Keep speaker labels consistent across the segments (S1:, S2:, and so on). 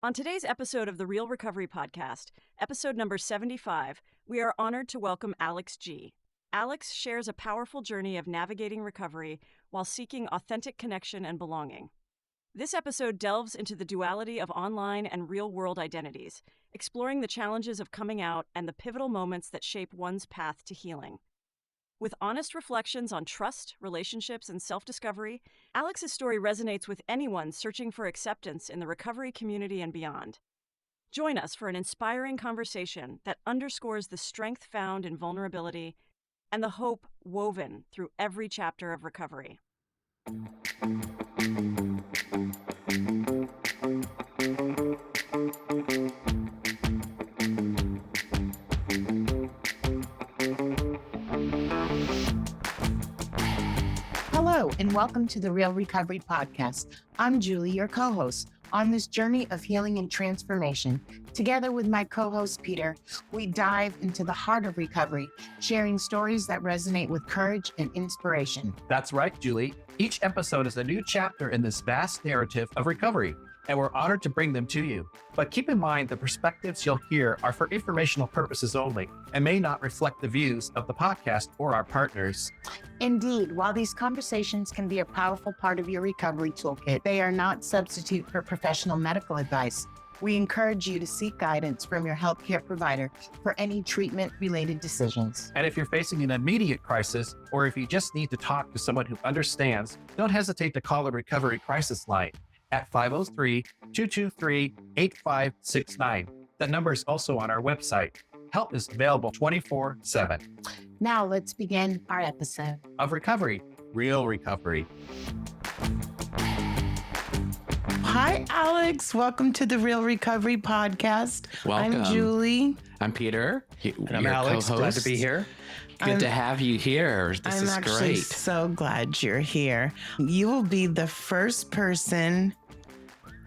S1: On today's episode of the Real Recovery Podcast, episode number 75, we are honored to welcome Alex G. Alex shares a powerful journey of navigating recovery while seeking authentic connection and belonging. This episode delves into the duality of online and real-world identities, exploring the challenges of coming out and the pivotal moments that shape one's path to healing. With honest reflections on trust, relationships, and self-discovery, Alex's story resonates with anyone searching for acceptance in the recovery community and beyond. Join us for an inspiring conversation that underscores the strength found in vulnerability and the hope woven through every chapter of recovery.
S2: Hello, and welcome to the Real Recovery Podcast. I'm Julie, your co-host. On this journey of healing and transformation, together with my co-host Peter, we dive into the heart of recovery, sharing stories that resonate with courage and inspiration.
S3: That's right, Julie. Each episode is a new chapter in this vast narrative of recovery, and we're honored to bring them to you. But keep in mind, the perspectives you'll hear are for informational purposes only and may not reflect the views of the podcast or our partners.
S2: Indeed, while these conversations can be a powerful part of your recovery toolkit, they are not substitute for professional medical advice. We encourage you to seek guidance from your healthcare provider for any treatment-related decisions.
S3: And if you're facing an immediate crisis, or if you just need to talk to someone who understands, don't hesitate to call the Recovery Crisis Line at 503-223-8569. That number is also on our website. Help is available 24/7.
S2: Now let's begin our episode
S3: Of recovery, real recovery.
S2: Hi, Alex. Welcome to the Real Recovery Podcast.
S4: Welcome.
S2: I'm Julie.
S4: I'm Peter.
S5: And I'm Alex. Glad to be here.
S4: Good to have you here. This
S2: I'm
S4: is
S2: actually
S4: great.
S2: so glad you're here. You will be the first person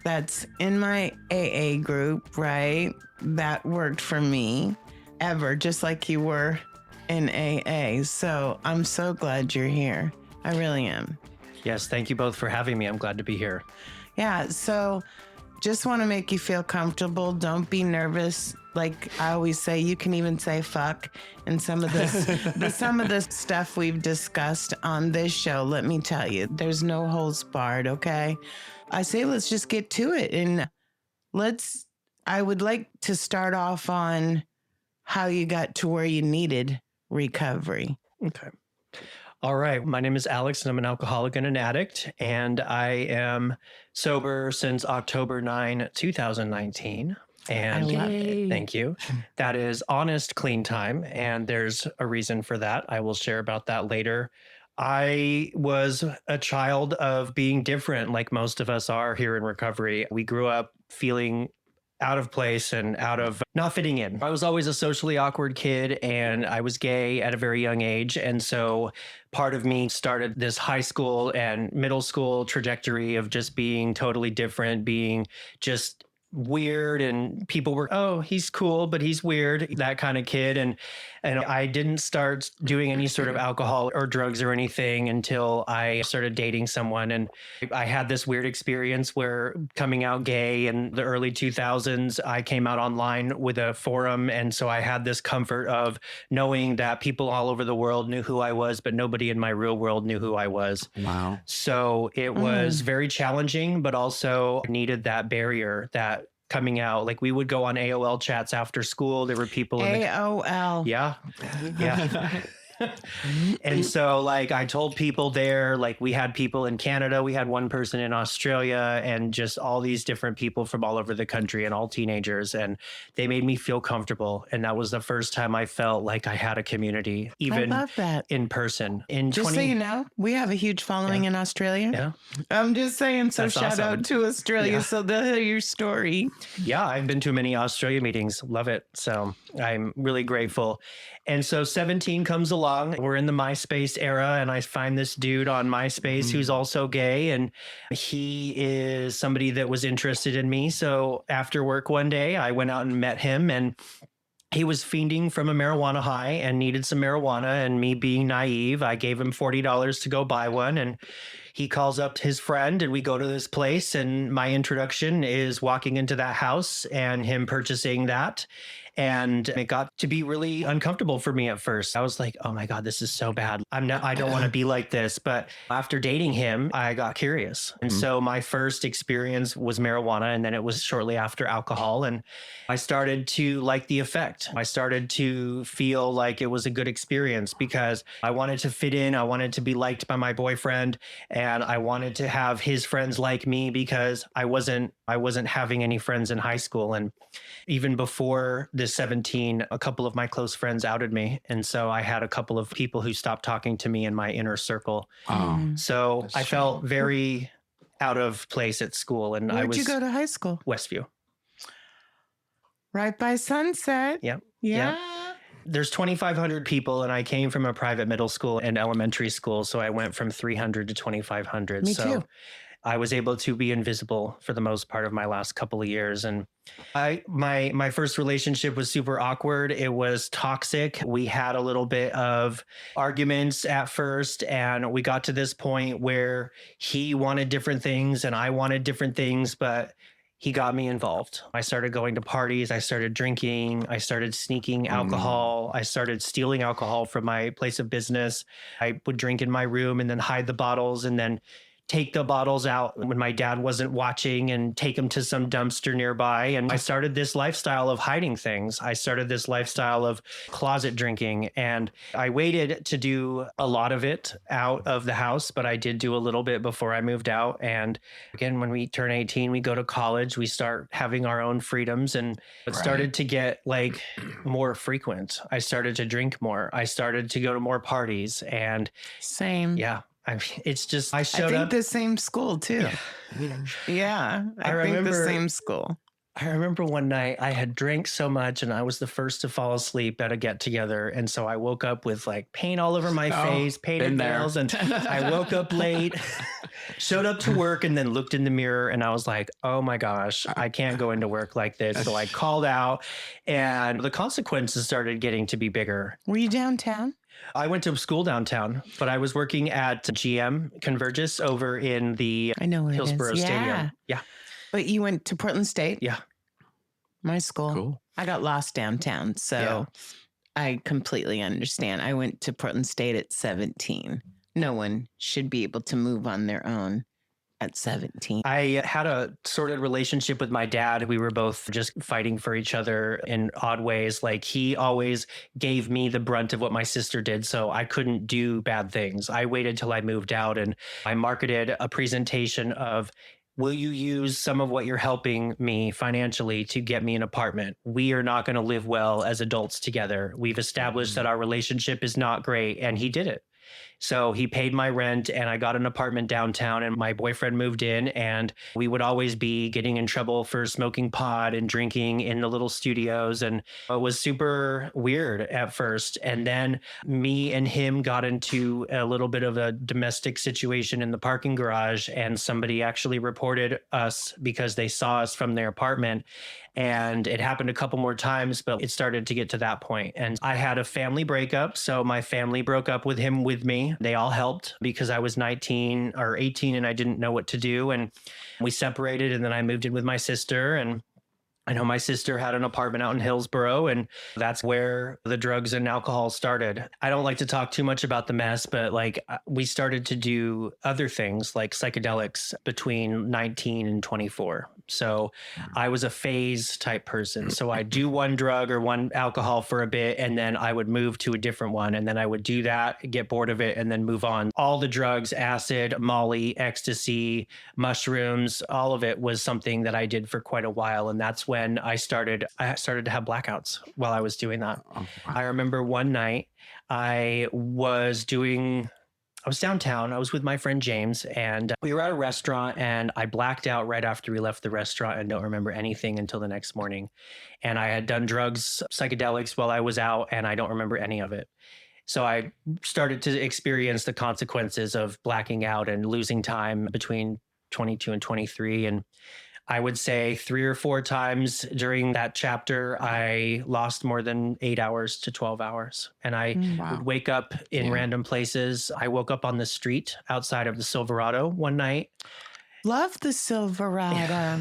S2: that's in my AA group, right? That worked for me ever, just like you were in AA. So I'm so glad you're here. I really am.
S5: Yes, thank you both for having me. I'm glad to be here.
S2: Yeah, so just want to make you feel comfortable. Don't be nervous. Like I always say, you can even say fuck. And some of the stuff we've discussed on this show, let me tell you, there's no holds barred, okay? I say let's just get to it. And I would like to start off on how you got to where you needed recovery.
S5: Okay. All right. My name is Alex, and I'm an alcoholic and an addict, and I am sober since October 9, 2019. And thank you. That is honest, clean time, and there's a reason for that. I will share about that later. I was a child of being different, like most of us are here in recovery. We grew up feeling out of place and out of not fitting in. I was always a socially awkward kid, and I was gay at a very young age. And so part of me started this high school and middle school trajectory of just being totally different, being just weird, and people were, oh, he's cool, but he's weird, that kind of kid. And I didn't start doing any sort of alcohol or drugs or anything until I started dating someone. And I had this weird experience where coming out gay in the early 2000s, I came out online with a forum. And so I had this comfort of knowing that people all over the world knew who I was, but nobody in my real world knew who I was.
S4: Wow.
S5: So it was very challenging, but also needed that barrier, that coming out. Like we would go on AOL chats after school. There were people in
S2: AOL.
S5: Yeah. And so like I told people there, like we had people in Canada, we had one person in Australia, and just all these different people from all over the country, and all teenagers, and they made me feel comfortable. And that was the first time I felt like I had a community, even
S2: I love that.
S5: in person.
S2: Just so you know, we have a huge following in Australia.
S5: Yeah.
S2: I'm just saying, so
S5: That's
S2: shout
S5: awesome.
S2: out to Australia so they'll hear your story.
S5: Yeah, I've been to many Australia meetings. Love it. So I'm really grateful. And so 17 comes along. We're in the MySpace era, and I find this dude on MySpace who's also gay, and he is somebody that was interested in me. So after work one day, I went out and met him, and he was fiending from a marijuana high and needed some marijuana. And me being naive, I gave him $40 to go buy one. And he calls up his friend and we go to this place, and my introduction is walking into that house and him purchasing that. And it got to be really uncomfortable for me at first. I was like, oh my God, this is so bad. I don't want to be like this. But after dating him, I got curious. And so my first experience was marijuana. And then it was shortly after alcohol. And I started to like the effect. I started to feel like it was a good experience because I wanted to fit in. I wanted to be liked by my boyfriend. And I wanted to have his friends like me because I wasn't having any friends in high school. And even before this 17, a couple of my close friends outed me. And so I had a couple of people who stopped talking to me in my inner circle. So I felt very out of place at school. And
S2: Where'd you go to high school?
S5: Westview.
S2: Right by Sunset.
S5: Yep.
S2: Yeah.
S5: Yep. There's 2,500 people, and I came from a private middle school and elementary school. So I went from 300 to 2,500.
S2: Me too.
S5: I was able to be invisible for the most part of my last couple of years. And my first relationship was super awkward. It was toxic. We had a little bit of arguments at first, and we got to this point where he wanted different things and I wanted different things, but he got me involved. I started going to parties. I started drinking. I started sneaking alcohol. I started stealing alcohol from my place of business. I would drink in my room and then hide the bottles and then take the bottles out when my dad wasn't watching and take them to some dumpster nearby. And I started this lifestyle of hiding things. I started this lifestyle of closet drinking, and I waited to do a lot of it out of the house, but I did do a little bit before I moved out. And again, when we turn 18, we go to college, we start having our own freedoms, and it started to get like more frequent. I started to drink more. I started to go to more parties, and
S2: Same.
S5: yeah. I mean, it's just, I showed
S2: I think
S5: up.
S2: the same school too. Yeah. I think the
S5: remember-
S2: same school.
S5: I remember one night I had drank so much and I was the first to fall asleep at a get together. And so I woke up with like paint all over my face, painted nails. And I woke up late, showed up to work, and then looked in the mirror and I was like, oh my gosh, I can't go into work like this. So I called out, and the consequences started getting to be bigger.
S2: Were you downtown?
S5: I went to school downtown, but I was working at GM Convergys over in the
S2: I know where
S5: Hillsborough
S2: it is.
S5: Stadium.
S2: Yeah.
S5: Yeah.
S2: But you went to Portland State?
S5: Yeah.
S2: My school.
S4: Cool.
S2: I got lost downtown, so I completely understand. I went to Portland State at 17. No one should be able to move on their own at 17.
S5: I had a sorted relationship with my dad. We were both just fighting for each other in odd ways. Like, he always gave me the brunt of what my sister did, so I couldn't do bad things. I waited till I moved out, and I marketed a presentation of, will you use some of what you're helping me financially to get me an apartment? We are not going to live well as adults together. We've established that our relationship is not great, and he did it. So he paid my rent, and I got an apartment downtown, and my boyfriend moved in, and we would always be getting in trouble for smoking pot and drinking in the little studios. And it was super weird at first. And then me and him got into a little bit of a domestic situation in the parking garage, and somebody actually reported us because they saw us from their apartment. And it happened a couple more times, but it started to get to that point. And I had a family breakup. So my family broke up with him with me. They all helped because I was 19 or 18 and I didn't know what to do. And we separated, and then I moved in with my sister. And I know my sister had an apartment out in Hillsborough, and that's where the drugs and alcohol started. I don't like to talk too much about the mess, but like, we started to do other things like psychedelics between 19 and 24. So I was a phase type person. So I'd do one drug or one alcohol for a bit, and then I would move to a different one. And then I would do that, get bored of it, and then move on. All the drugs, acid, Molly, ecstasy, mushrooms, all of it was something that I did for quite a while. And that's when I started to have blackouts while I was doing that.
S4: Oh, wow.
S5: I remember one night I was downtown. I was with my friend James, and we were at a restaurant, and I blacked out right after we left the restaurant and don't remember anything until the next morning. And I had done drugs, psychedelics while I was out, and I don't remember any of it. So I started to experience the consequences of blacking out and losing time between 22 and 23. And I would say 3 or 4 times during that chapter, I lost more than 8 hours to 12 hours. And I would wake up in random places. I woke up on the street outside of the Silverado one night.
S2: Love the Silverado.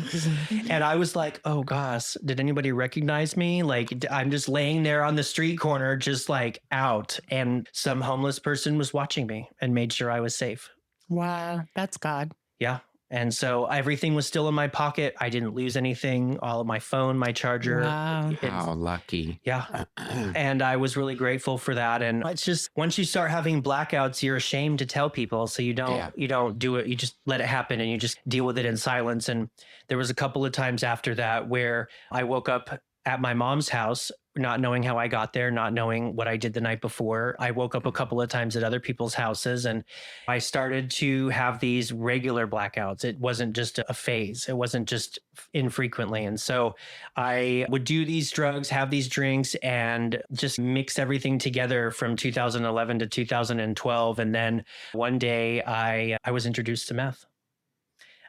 S5: And I was like, oh gosh, did anybody recognize me? Like, I'm just laying there on the street corner, just like out. And some homeless person was watching me and made sure I was safe.
S2: Wow, that's God.
S5: Yeah. And so everything was still in my pocket. I didn't lose anything. All of my phone, my charger.
S2: Wow.
S4: How lucky.
S5: Yeah. And I was really grateful for that. And it's just, once you start having blackouts, you're ashamed to tell people. So you don't do it. You just let it happen and you just deal with it in silence. And there was a couple of times after that where I woke up at my mom's house, not knowing how I got there, not knowing what I did the night before. I woke up a couple of times at other people's houses and I started to have these regular blackouts. It wasn't just a phase. It wasn't just infrequently. And so I would do these drugs, have these drinks, and just mix everything together from 2011 to 2012. And then one day I was introduced to meth.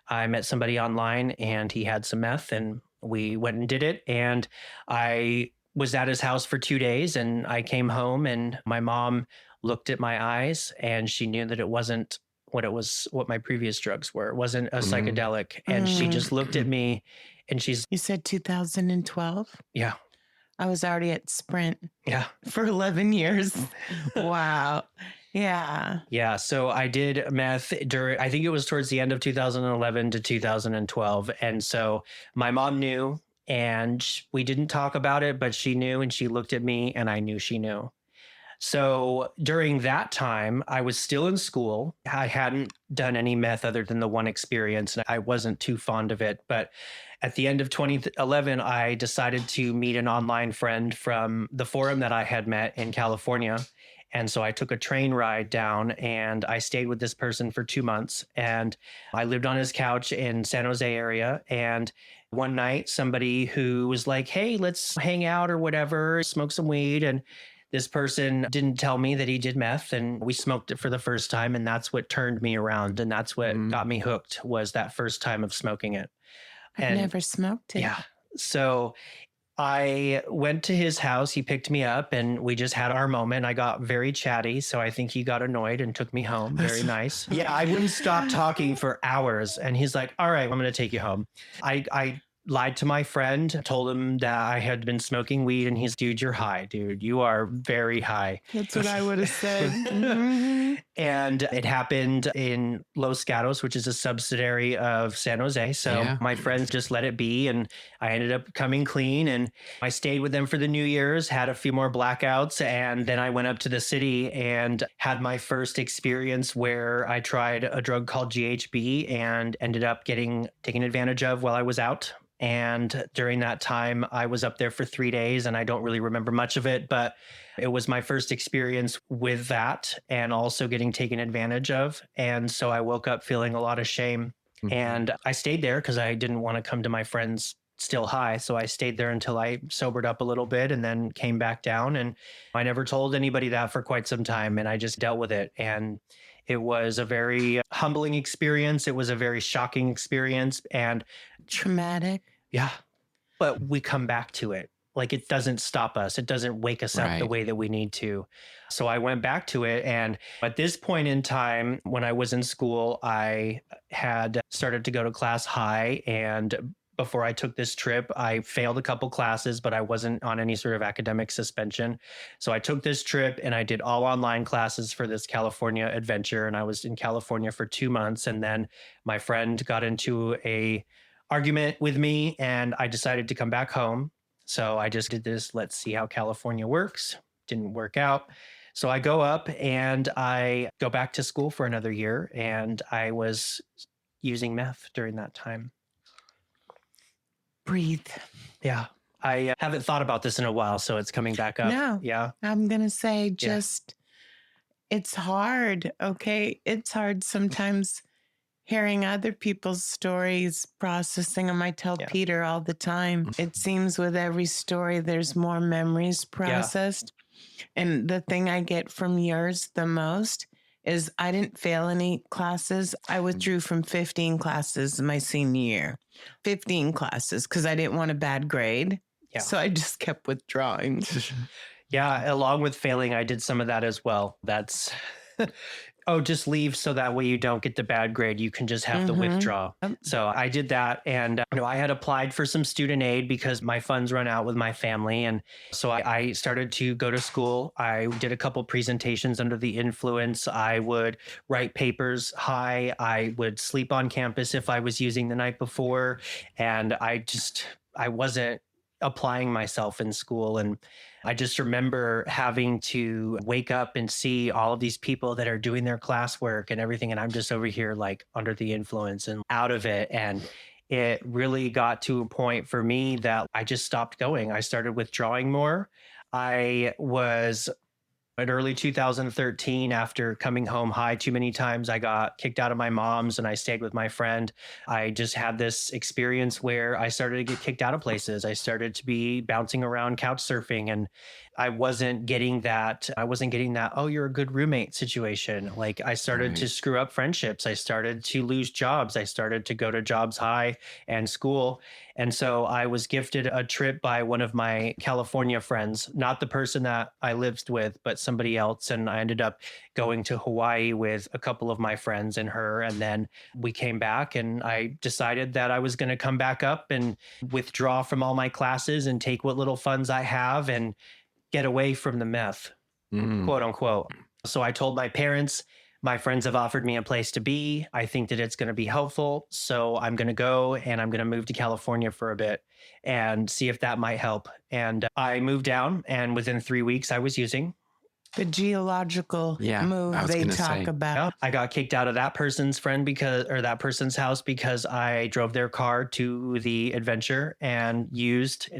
S5: I met somebody online and he had some meth and we went and did it. And I was at his house for 2 days and I came home and my mom looked at my eyes and she knew that it wasn't what my previous drugs were. It wasn't a psychedelic. And she just looked at me and
S2: You said 2012?
S5: Yeah.
S2: I was already at Sprint.
S5: Yeah.
S2: For 11 years. Wow. Yeah.
S5: Yeah. So I did meth I think it was towards the end of 2011 to 2012. And so my mom knew and we didn't talk about it, but she knew and she looked at me and I knew she knew. So during that time, I was still in school. I hadn't done any meth other than the one experience. And I wasn't too fond of it. But at the end of 2011, I decided to meet an online friend from the forum that I had met in California. And so I took a train ride down and I stayed with this person for 2 months. And I lived on his couch in San Jose area. And one night, somebody who was like, hey, let's hang out or whatever, smoke some weed. And this person didn't tell me that he did meth and we smoked it for the first time. And that's what turned me around. And that's what got me hooked was that first time of smoking it.
S2: I've never smoked it.
S5: Yeah. So I went to his house. He picked me up and we just had our moment. I got very chatty. So I think he got annoyed and took me home. Very nice. Yeah. I wouldn't stop talking for hours. And he's like, all right, I'm going to take you home. I lied to my friend, told him that I had been smoking weed and he's, dude, you're high, dude. You are very high.
S2: That's what I would have said.
S5: And it happened in Los Gatos, which is a subsidiary of San Jose. So my friends just let it be. And I ended up coming clean and I stayed with them for the New Year's, had a few more blackouts. And then I went up to the city and had my first experience where I tried a drug called GHB and ended up getting taken advantage of while I was out. And during that time, I was up there for 3 days and I don't really remember much of it, but it was my first experience with that and also getting taken advantage of. And so I woke up feeling a lot of shame and I stayed there because I didn't want to come to my friends still high. So I stayed there until I sobered up a little bit and then came back down. And I never told anybody that for quite some time. And I just dealt with it. And it was a very humbling experience. It was a very shocking experience and
S2: traumatic.
S5: Yeah. But we come back to it. Like it doesn't stop us. It doesn't wake us up the way that we need to. So I went back to it. And at this point in time, when I was in school, I had started to go to class high. And before I took this trip, I failed a couple classes, but I wasn't on any sort of academic suspension. So I took this trip and I did all online classes for this California adventure. And I was in California for 2 months. And then my friend got into a argument with me and I decided to come back home. So I just did this, let's see how California works. Didn't work out. So I go up and I go back to school for another year and I was using meth during that time.
S2: Breathe.
S5: Yeah. I haven't thought about this in a while, so it's coming back up.
S2: No.
S5: Yeah.
S2: I'm going to say it's hard. Okay. It's hard sometimes hearing other people's stories, processing them. I tell Peter all the time, it seems with every story, there's more memories processed. And the thing I get from yours the most is I didn't fail any classes. I withdrew from 15 classes my senior year. 15 classes because I didn't want a bad grade.
S5: Yeah.
S2: So I just kept withdrawing.
S5: Yeah, along with failing, I did some of that as well. That's, oh, just leave so that way you don't get the bad grade. You can just have to withdraw. So I did that. And, I had applied for some student aid because my funds run out with my family. And so I started to go to school. I did a couple presentations under the influence. I would write papers high. I would sleep on campus if I was using the night before. And I wasn't applying myself in school. And I just remember having to wake up and see all of these people that are doing their classwork and everything. And I'm just over here like under the influence and out of it. And it really got to a point for me that I just stopped going. I started withdrawing more. I was in early 2013, after coming home high too many times, I got kicked out of my mom's and I stayed with my friend. I just had this experience where I started to get kicked out of places. I started to be bouncing around couch surfing, and I wasn't getting that, oh, you're a good roommate situation. Like, I started to screw up friendships. I started to lose jobs. I started to go to jobs high and school. And so I was gifted a trip by one of my California friends, not the person that I lived with, but somebody else. And I ended up going to Hawaii with a couple of my friends and her. And then we came back, and I decided that I was going to come back up and withdraw from all my classes and take what little funds I have and get away from the meth, quote unquote. So I told my parents, my friends have offered me a place to be. I think that it's going to be helpful. So I'm going to go and I'm going to move to California for a bit and see if that might help. And I moved down, and within 3 weeks I was using.
S2: The geological move they talk about.
S5: Yeah, I got kicked out of that person's that person's house because I drove their car to the adventure and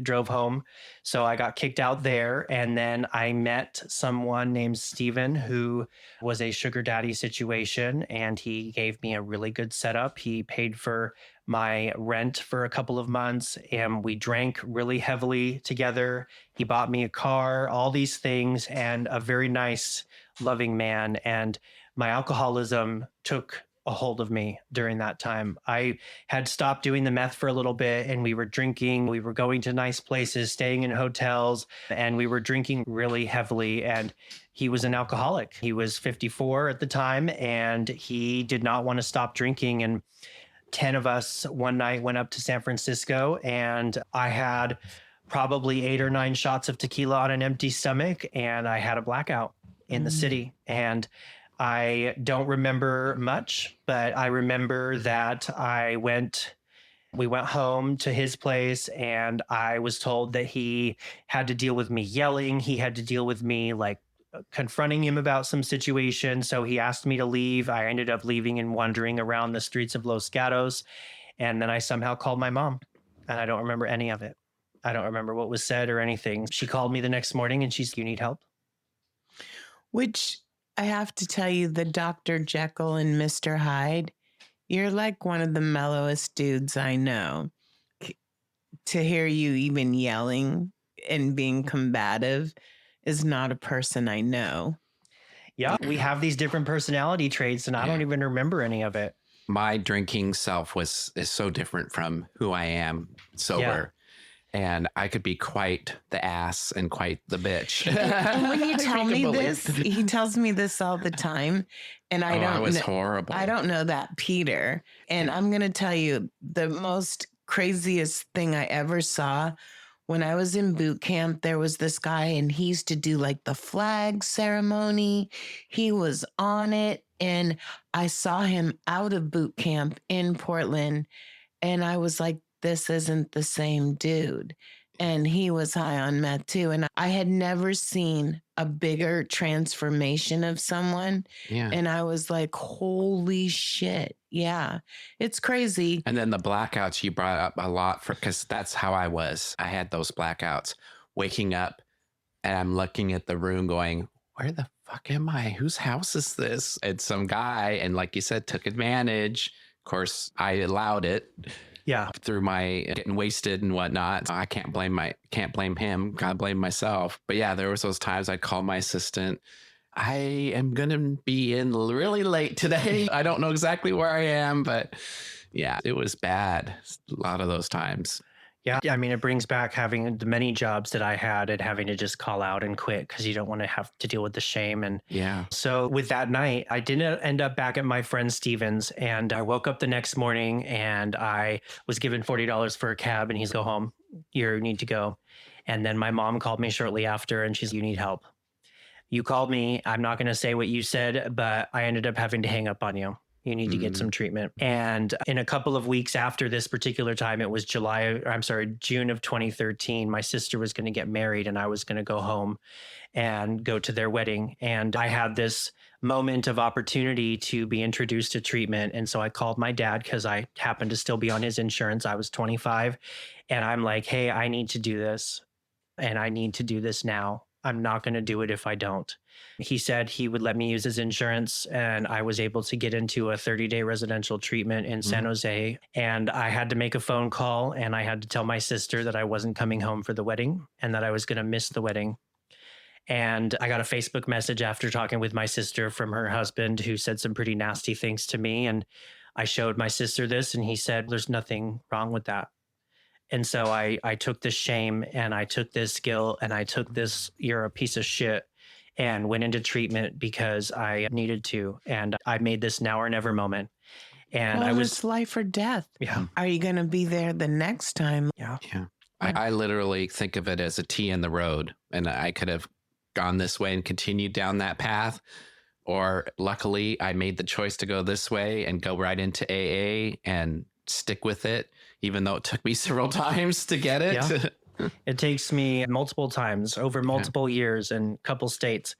S5: drove home. So I got kicked out there. And then I met someone named Steven who was a sugar daddy situation. And he gave me a really good setup. He paid for my rent for a couple of months, and we drank really heavily together. He bought me a car, all these things, and a very nice, loving man. And my alcoholism took a hold of me during that time. I had stopped doing the meth for a little bit, and we were drinking. We were going to nice places, staying in hotels, and we were drinking really heavily. And he was an alcoholic. He was 54 at the time, and he did not want to stop drinking. And 10 of us one night went up to San Francisco, and I had probably 8 or 9 shots of tequila on an empty stomach, and I had a blackout in the city. And I don't remember much, but I remember that we went home to his place, and I was told that he had to deal with me yelling. He had to deal with me like confronting him about some situation. So he asked me to leave. I ended up leaving and wandering around the streets of Los Gatos. And then I somehow called my mom, and I don't remember any of it. I don't remember what was said or anything. She called me the next morning and she's, "You need help?"
S2: Which I have to tell you, the Dr. Jekyll and Mr. Hyde, you're like one of the mellowest dudes I know. To hear you even yelling and being combative is not a person I know.
S5: Yeah, we have these different personality traits, and I don't even remember any of it.
S4: My drinking self is so different from who I am sober. And I could be quite the ass and quite the bitch.
S2: And when you tell me this, he tells me this all the time. And I
S4: was horrible.
S2: I don't know that Peter. And I'm going to tell you the most craziest thing I ever saw. When I was in boot camp, there was this guy, and he used to do like the flag ceremony. He was on it. And I saw him out of boot camp in Portland. And I was like, this isn't the same dude. And he was high on meth too. And I had never seen a bigger transformation of someone.
S4: Yeah.
S2: And I was like, holy shit. Yeah, it's crazy.
S4: And then the blackouts you brought up a lot, because that's how I was. I had those blackouts, waking up and I'm looking at the room going, where the fuck am I? Whose house is this? It's some guy. And like you said, took advantage. Of course, I allowed it.
S5: Yeah.
S4: Through my getting wasted and whatnot. I can't blame him. Gotta blame myself. But yeah, there was those times I'd call my assistant. I am going to be in really late today. I don't know exactly where I am, but Yeah, it was bad a lot of those times.
S5: Yeah. I mean, it brings back having the many jobs that I had and having to just call out and quit because you don't want to have to deal with the shame. And
S4: Yeah.
S5: so with that night, I didn't end up back at my friend Steven's, and I woke up the next morning and I was given $40 for a cab, and he's go home. You need to go. And then my mom called me shortly after and she's, you need help. You called me. I'm not going to say what you said, but I ended up having to hang up on you. You need to get some treatment. And in a couple of weeks after this particular time, it was June of 2013, my sister was going to get married and I was going to go home and go to their wedding. And I had this moment of opportunity to be introduced to treatment. And so I called my dad because I happened to still be on his insurance. I was 25. And I'm like, hey, I need to do this. And I need to do this now. I'm not going to do it if I don't. He said he would let me use his insurance, and I was able to get into a 30-day residential treatment in San Jose. And I had to make a phone call, and I had to tell my sister that I wasn't coming home for the wedding and that I was going to miss the wedding. And I got a Facebook message after talking with my sister from her husband, who said some pretty nasty things to me. And I showed my sister this, and he said, there's nothing wrong with that. And so I took this shame and I took this guilt and I took this, you're a piece of shit, and went into treatment because I needed to. And I made this now or never moment. And
S2: well,
S5: I was
S2: it's life or death.
S5: Yeah.
S2: Are you going to be there the next time?
S5: Yeah.
S4: Yeah. I literally think of it as a T in the road, and I could have gone this way and continued down that path. Or luckily I made the choice to go this way and go right into AA and stick with it, even though it took me several times to get it.
S5: Yeah. It takes me multiple times over multiple years and a couple states.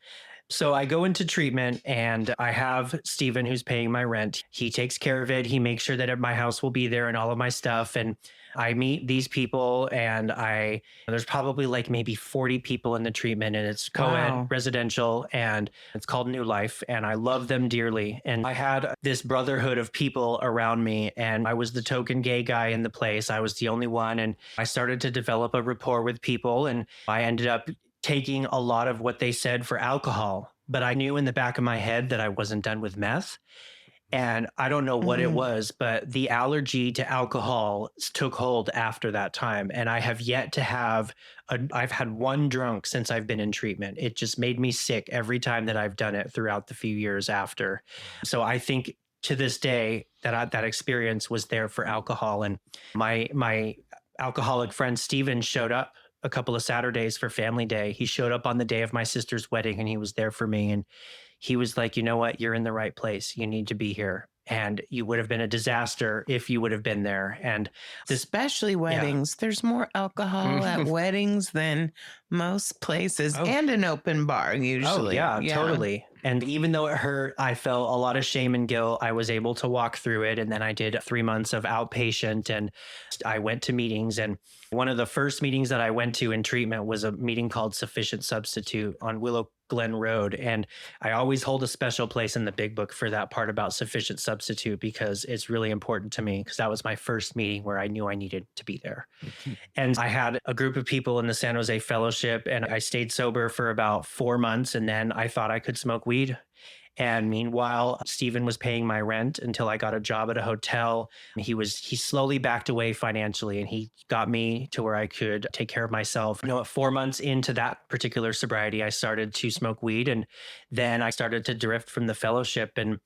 S5: So I go into treatment and I have Steven, who's paying my rent. He takes care of it. He makes sure that my house will be there and all of my stuff. And I meet these people, and there's probably like maybe 40 people in the treatment, and it's co-ed residential, and it's called New Life. And I love them dearly. And I had this brotherhood of people around me, and I was the token gay guy in the place. I was the only one. And I started to develop a rapport with people, and I ended up taking a lot of what they said for alcohol, but I knew in the back of my head that I wasn't done with meth. And I don't know what it was, but the allergy to alcohol took hold after that time. And I have yet to I've had one drunk since I've been in treatment. It just made me sick every time that I've done it throughout the few years after. So I think to this day that experience was there for alcohol. And my alcoholic friend, Steven, showed up a couple of Saturdays for family day. He showed up on the day of my sister's wedding, and he was there for me. And he was like, you know what? You're in the right place. You need to be here. And you would have been a disaster if you would have been there. And
S2: especially weddings. There's more alcohol at weddings than most places, and an open bar usually.
S5: Oh, yeah, totally. And even though it hurt, I felt a lot of shame and guilt. I was able to walk through it. And then I did 3 months of outpatient, and I went to meetings. And one of the first meetings that I went to in treatment was a meeting called Sufficient Substitute on Willow Glen Road. And I always hold a special place in the big book for that part about Sufficient Substitute, because it's really important to me, because that was my first meeting where I knew I needed to be there. And I had a group of people in the San Jose Fellowship, and I stayed sober for about 4 months. And then I thought I could smoke weed. And meanwhile, Steven was paying my rent until I got a job at a hotel. He slowly backed away financially, and he got me to where I could take care of myself. 4 months into that particular sobriety, I started to smoke weed, and then I started to drift from the fellowship. And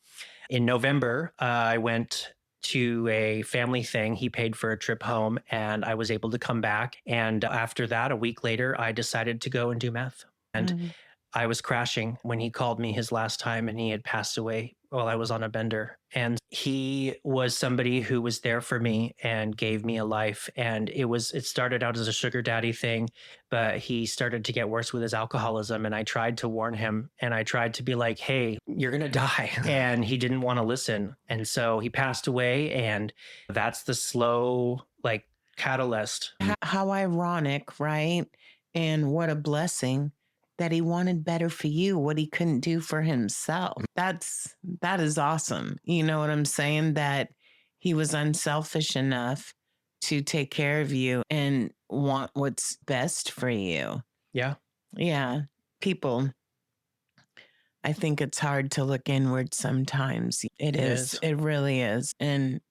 S5: in November, I went to a family thing. He paid for a trip home, and I was able to come back. And after that, a week later, I decided to go and do meth. And I was crashing when he called me his last time, and he had passed away while I was on a bender. And he was somebody who was there for me and gave me a life. And it started out as a sugar daddy thing, but he started to get worse with his alcoholism. And I tried to warn him, and I tried to be like, hey, you're going to die. And he didn't want to listen. And so he passed away, and that's the slow, catalyst.
S2: How ironic, right? And what a blessing that he wanted better for you, what he couldn't do for himself. That is awesome. You know what I'm saying? That he was unselfish enough to take care of you and want what's best for you.
S5: Yeah.
S2: Yeah. People, I think it's hard to look inward sometimes. It is. It really is. And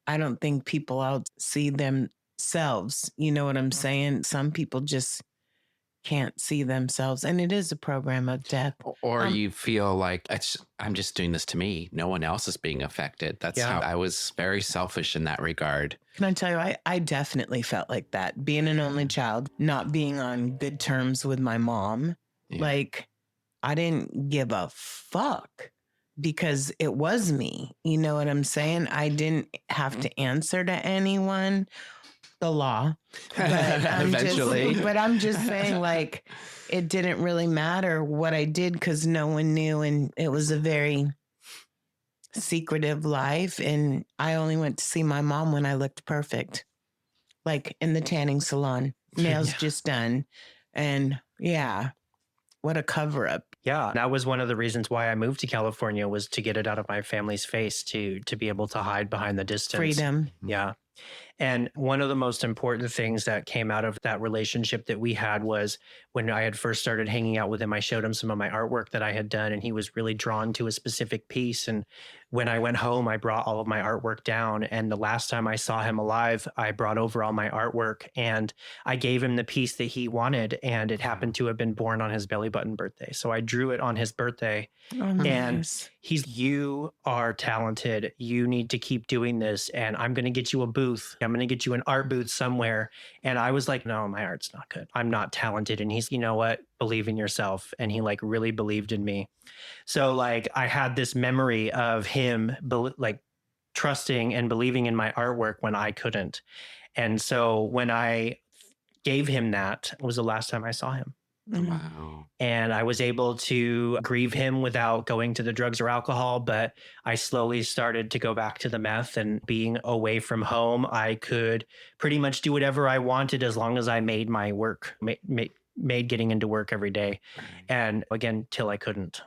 S2: I don't think people out see themselves. You know what I'm saying? Some people just can't see themselves. And it is a program of death.
S4: Or you feel like I'm just doing this to me. No one else is being affected. That's how I was very selfish in that regard.
S2: Can I tell you, I definitely felt like that. Being an only child, not being on good terms with my mom.
S4: Yeah.
S2: Like, I didn't give a fuck because it was me. You know what I'm saying? I didn't have to answer to anyone. The law. But
S4: Eventually.
S2: I'm just saying, like, it didn't really matter what I did because no one knew. And it was a very secretive life. And I only went to see my mom when I looked perfect, like in the tanning salon, nails just done. And yeah, what a cover up.
S5: Yeah, that was one of the reasons why I moved to California, was to get it out of my family's face, to be able to hide behind the distance.
S2: Freedom.
S5: Yeah. And one of the most important things that came out of that relationship that we had was when I had first started hanging out with him, I showed him some of my artwork that I had done, and he was really drawn to a specific piece. And when I went home, I brought all of my artwork down. And the last time I saw him alive, I brought over all my artwork and I gave him the piece that he wanted. And it happened to have been born on his belly button birthday. So I drew it on his birthday. And you are talented. You need to keep doing this. And I'm going to get you a booth. I'm going to get you an art booth somewhere. And I was like, no, my art's not good. I'm not talented. And he's, you know what? Believe in yourself. And he like really believed in me. So like I had this memory of him like trusting and believing in my artwork when I couldn't. And so when I gave him that, it was the last time I saw him.
S4: Wow.
S5: And I was able to grieve him without going to the drugs or alcohol, but I slowly started to go back to the meth. And being away from home, I could pretty much do whatever I wanted as long as I made my work, made getting into work every day. And again, till I couldn't.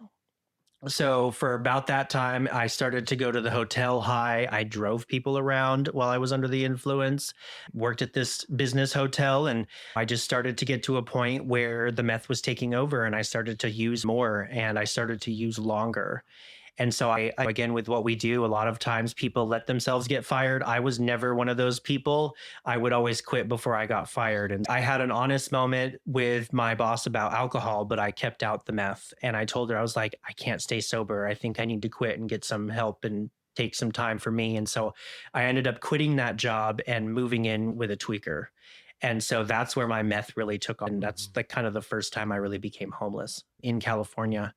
S5: So for about that time, I started to go to the hotel high. I drove people around while I was under the influence, worked at this business hotel, and I just started to get to a point where the meth was taking over, and I started to use more, and I started to use longer. And so I, again, with what we do, a lot of times people let themselves get fired. I was never one of those people. I would always quit before I got fired. And I had an honest moment with my boss about alcohol, but I kept out the meth. And I told her, I was like, I can't stay sober. I think I need to quit and get some help and take some time for me. And so I ended up quitting that job and moving in with a tweaker. And so that's where my meth really took on. That's like kind of the first time I really became homeless in California.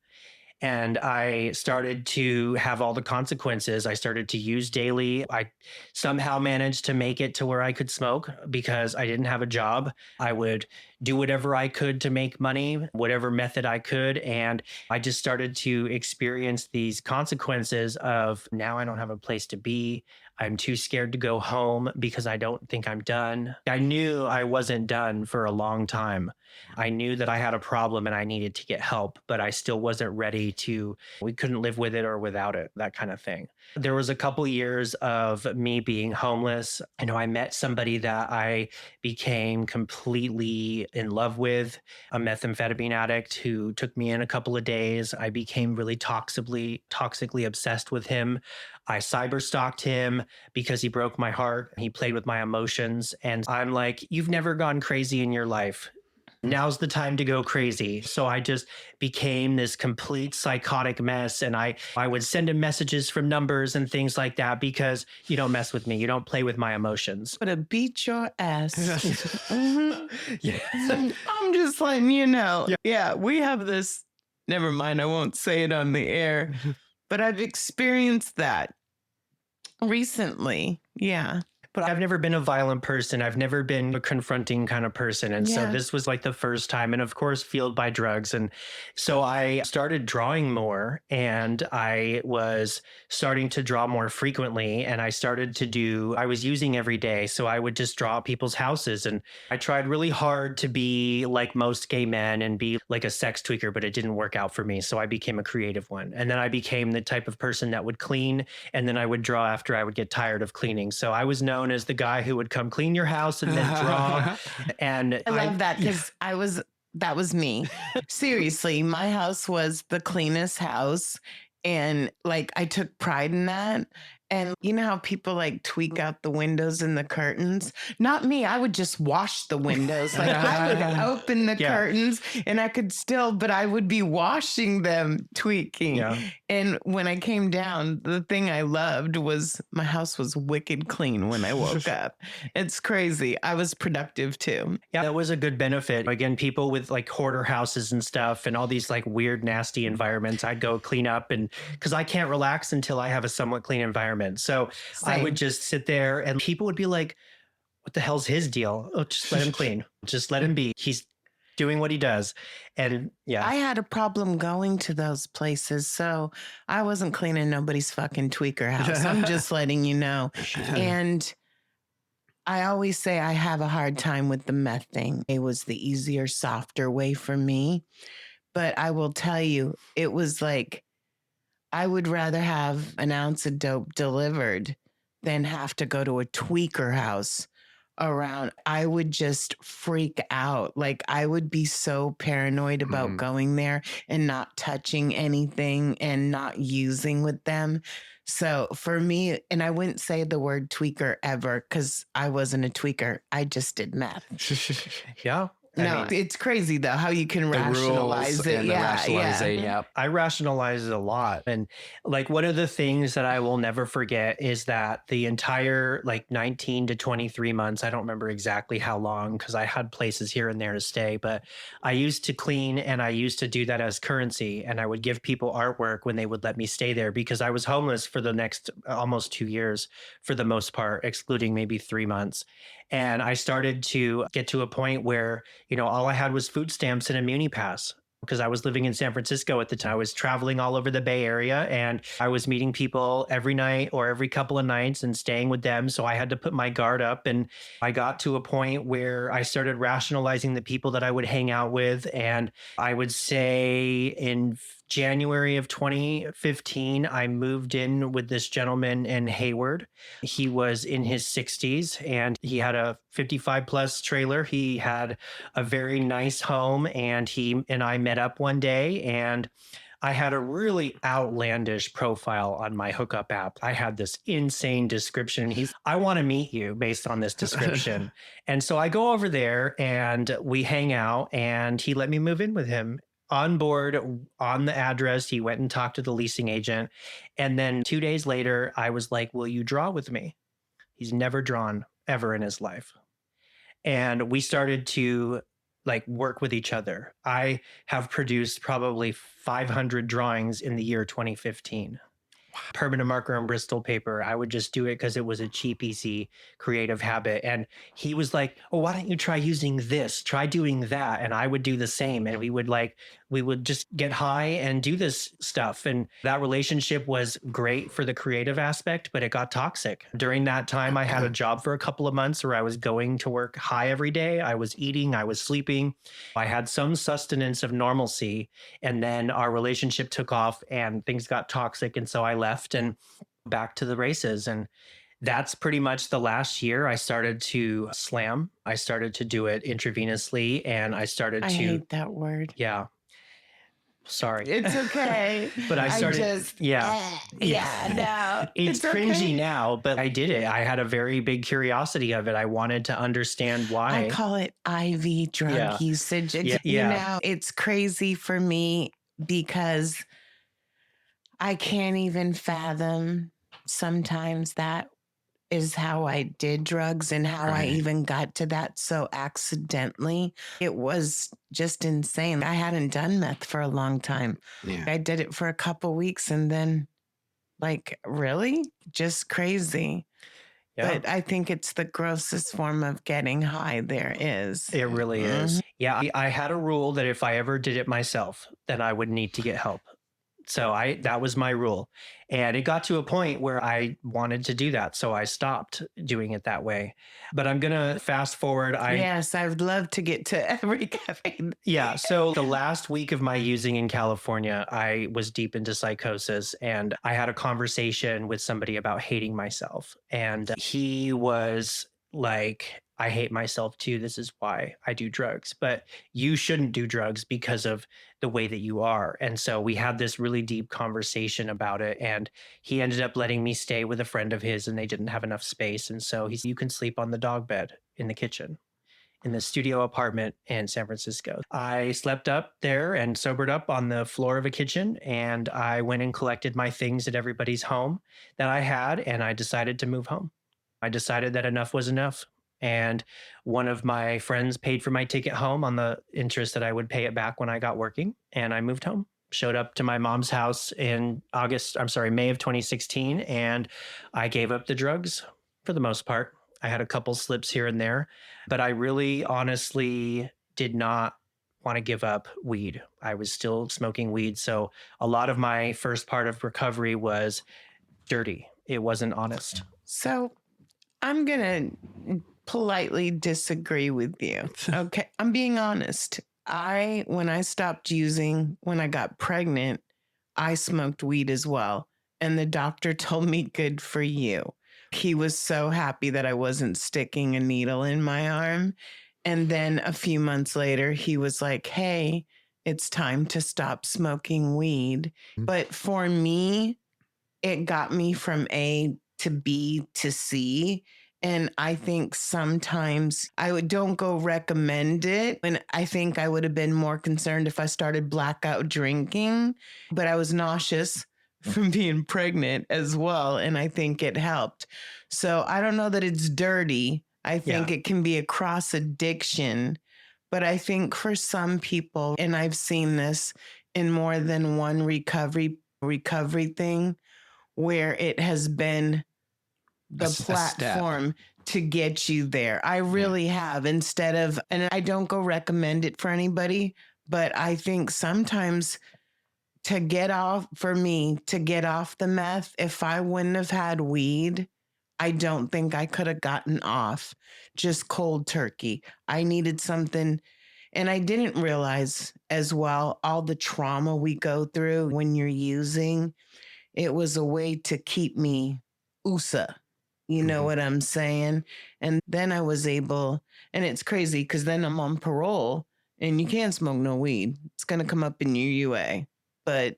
S5: And I started to have all the consequences. I started to use daily. I somehow managed to make it to where I could smoke because I didn't have a job. I would do whatever I could to make money, whatever method I could. And I just started to experience these consequences of now I don't have a place to be. I'm too scared to go home because I don't think I'm done. I knew I wasn't done for a long time. I knew that I had a problem and I needed to get help, but I still wasn't ready to, we couldn't live with it or without it, that kind of thing. There was a couple years of me being homeless. I know I met somebody that I became completely in love with, a methamphetamine addict who took me in a couple of days. I became really toxically obsessed with him. I cyber stalked him because he broke my heart. He played with my emotions. And I'm like, you've never gone crazy in your life. Now's the time to go crazy. So I just became this complete psychotic mess. And I would send him messages from numbers and things like that because you don't mess with me. You don't play with my emotions.
S2: But it beat your ass.
S5: Yeah.
S2: I'm just letting you know. Yeah, we have this. Never mind. I won't say it on the air. But I've experienced that recently. Yeah.
S5: But I've never been a violent person. I've never been a confronting kind of person. And so this was like the first time, and of course, fueled by drugs. And so I started drawing more, and I was starting to draw more frequently. And I was using every day. So I would just draw people's houses. And I tried really hard to be like most gay men and be like a sex tweaker, but it didn't work out for me. So I became a creative one. And then I became the type of person that would clean, and then I would draw after I would get tired of cleaning. So I was known as the guy who would come clean your house and then draw. And
S2: I love that because that was me. Seriously, my house was the cleanest house. And like, I took pride in that. And you know how people like tweak out the windows and the curtains? Not me. I would just wash the windows. Like I would open the curtains and I could still, but I would be washing them, tweaking.
S5: Yeah.
S2: And when I came down, the thing I loved was my house was wicked clean when I woke up. It's crazy. I was productive too.
S5: Yeah, that was a good benefit. Again, people with like hoarder houses and stuff and all these like weird, nasty environments, I'd go clean up, and because I can't relax until I have a somewhat clean environment. So I would just sit there and people would be like, what the hell's his deal? Oh, just let him clean. Just let him be. He's doing what he does. And yeah.
S2: I had a problem going to those places, so I wasn't cleaning nobody's fucking tweaker house. I'm just letting you know. And I always say I have a hard time with the meth thing. It was the easier, softer way for me. But I will tell you, it was like, I would rather have an ounce of dope delivered than have to go to a tweaker house around. I would just freak out. Like I would be so paranoid about going there and not touching anything and not using with them. So for me, and I wouldn't say the word tweaker ever because I wasn't a tweaker. I just did meth.
S5: Yeah.
S2: No, it's crazy though how you can rationalize it.
S5: Yeah. I rationalize it a lot. And like one of the things that I will never forget is that the entire like 19 to 23 months, I don't remember exactly how long because I had places here and there to stay, but I used to clean and I used to do that as currency. And I would give people artwork when they would let me stay there because I was homeless for the next almost 2 years for the most part, excluding maybe 3 months. And I started to get to a point where, you know, all I had was food stamps and a Muni Pass because I was living in San Francisco at the time. I was traveling all over the Bay Area and I was meeting people every night or every couple of nights and staying with them. So I had to put my guard up. And I got to a point where I started rationalizing the people that I would hang out with. And I would say in January of 2015, I moved in with this gentleman in Hayward. He was in his 60s and he had a 55 plus trailer. He had a very nice home and he and I met up one day and I had a really outlandish profile on my hookup app. I had this insane description. I want to meet you based on this description. And so I go over there and we hang out and he let me move in with him. On board, on the address, he went and talked to the leasing agent. And then 2 days later, I was like, will you draw with me? He's never drawn ever in his life. And we started to like work with each other. I have produced probably 500 drawings in the year 2015. Permanent marker and Bristol paper. I would just do it because it was a cheap, easy, creative habit. And he was like, oh, why don't you try using this? Try doing that. And I would do the same. And we would just get high and do this stuff. And that relationship was great for the creative aspect, but it got toxic. During that time, I had a job for a couple of months where I was going to work high every day. I was eating, I was sleeping. I had some sustenance of normalcy. And then our relationship took off and things got toxic. And so I left and back to the races. And that's pretty much the last year I started to slam. I started to do it intravenously and I started
S2: I hate that word.
S5: Yeah. Sorry.
S2: It's okay.
S5: But I started.
S2: No.
S5: It's cringy now, but I did it. I had a very big curiosity of it. I wanted to understand why.
S2: I call it IV drug usage. You know, it's crazy for me because I can't even fathom sometimes that is how I did drugs and how I even got to that so accidentally. It was just insane. I hadn't done meth for a long time. Yeah. I did it for a couple weeks and then like, really? Just crazy. Yeah. But I think it's the grossest form of getting high there is.
S5: It really is. Yeah. I had a rule that if I ever did it myself, then I would need to get help. So that was my rule. And it got to a point where I wanted to do that. So I stopped doing it that way. But I'm going to fast forward.
S2: Yes, I would love to get to every cafe.
S5: Yeah. So the last week of my using in California, I was deep into psychosis and I had a conversation with somebody about hating myself. And he was like, I hate myself too. This is why I do drugs, but you shouldn't do drugs because of the way that you are. And so we had this really deep conversation about it. And he ended up letting me stay with a friend of his, and they didn't have enough space. And so he's, you can sleep on the dog bed in the kitchen in the studio apartment in San Francisco. I slept up there and sobered up on the floor of a kitchen, and I went and collected my things at everybody's home that I had, and I decided to move home. I decided that enough was enough. And one of my friends paid for my ticket home on the interest that I would pay it back when I got working. And I moved home, showed up to my mom's house in May of 2016. And I gave up the drugs for the most part. I had a couple slips here and there, but I really honestly did not want to give up weed. I was still smoking weed. So a lot of my first part of recovery was dirty. It wasn't honest.
S2: So I'm going to politely disagree with you. Okay. I'm being honest. When I stopped using, when I got pregnant, I smoked weed as well. And the doctor told me, good for you. He was so happy that I wasn't sticking a needle in my arm. And then a few months later, he was like, hey, it's time to stop smoking weed. But for me, it got me from A to B to C. And I think sometimes don't go recommend it. And I think I would have been more concerned if I started blackout drinking, but I was nauseous from being pregnant as well. And I think it helped. So I don't know that it's dirty. I think it can be a cross addiction, but I think for some people, and I've seen this in more than one recovery thing, where it has been the platform to get you there. I really have, and I don't go recommend it for anybody, but I think sometimes to get off the meth, if I wouldn't have had weed, I don't think I could have gotten off just cold turkey. I needed something. And I didn't realize as well, all the trauma we go through when you're using, it was a way to keep me USA. You know what I'm saying? And then I was able, and it's crazy because then I'm on parole and you can't smoke no weed. It's going to come up in your UA. But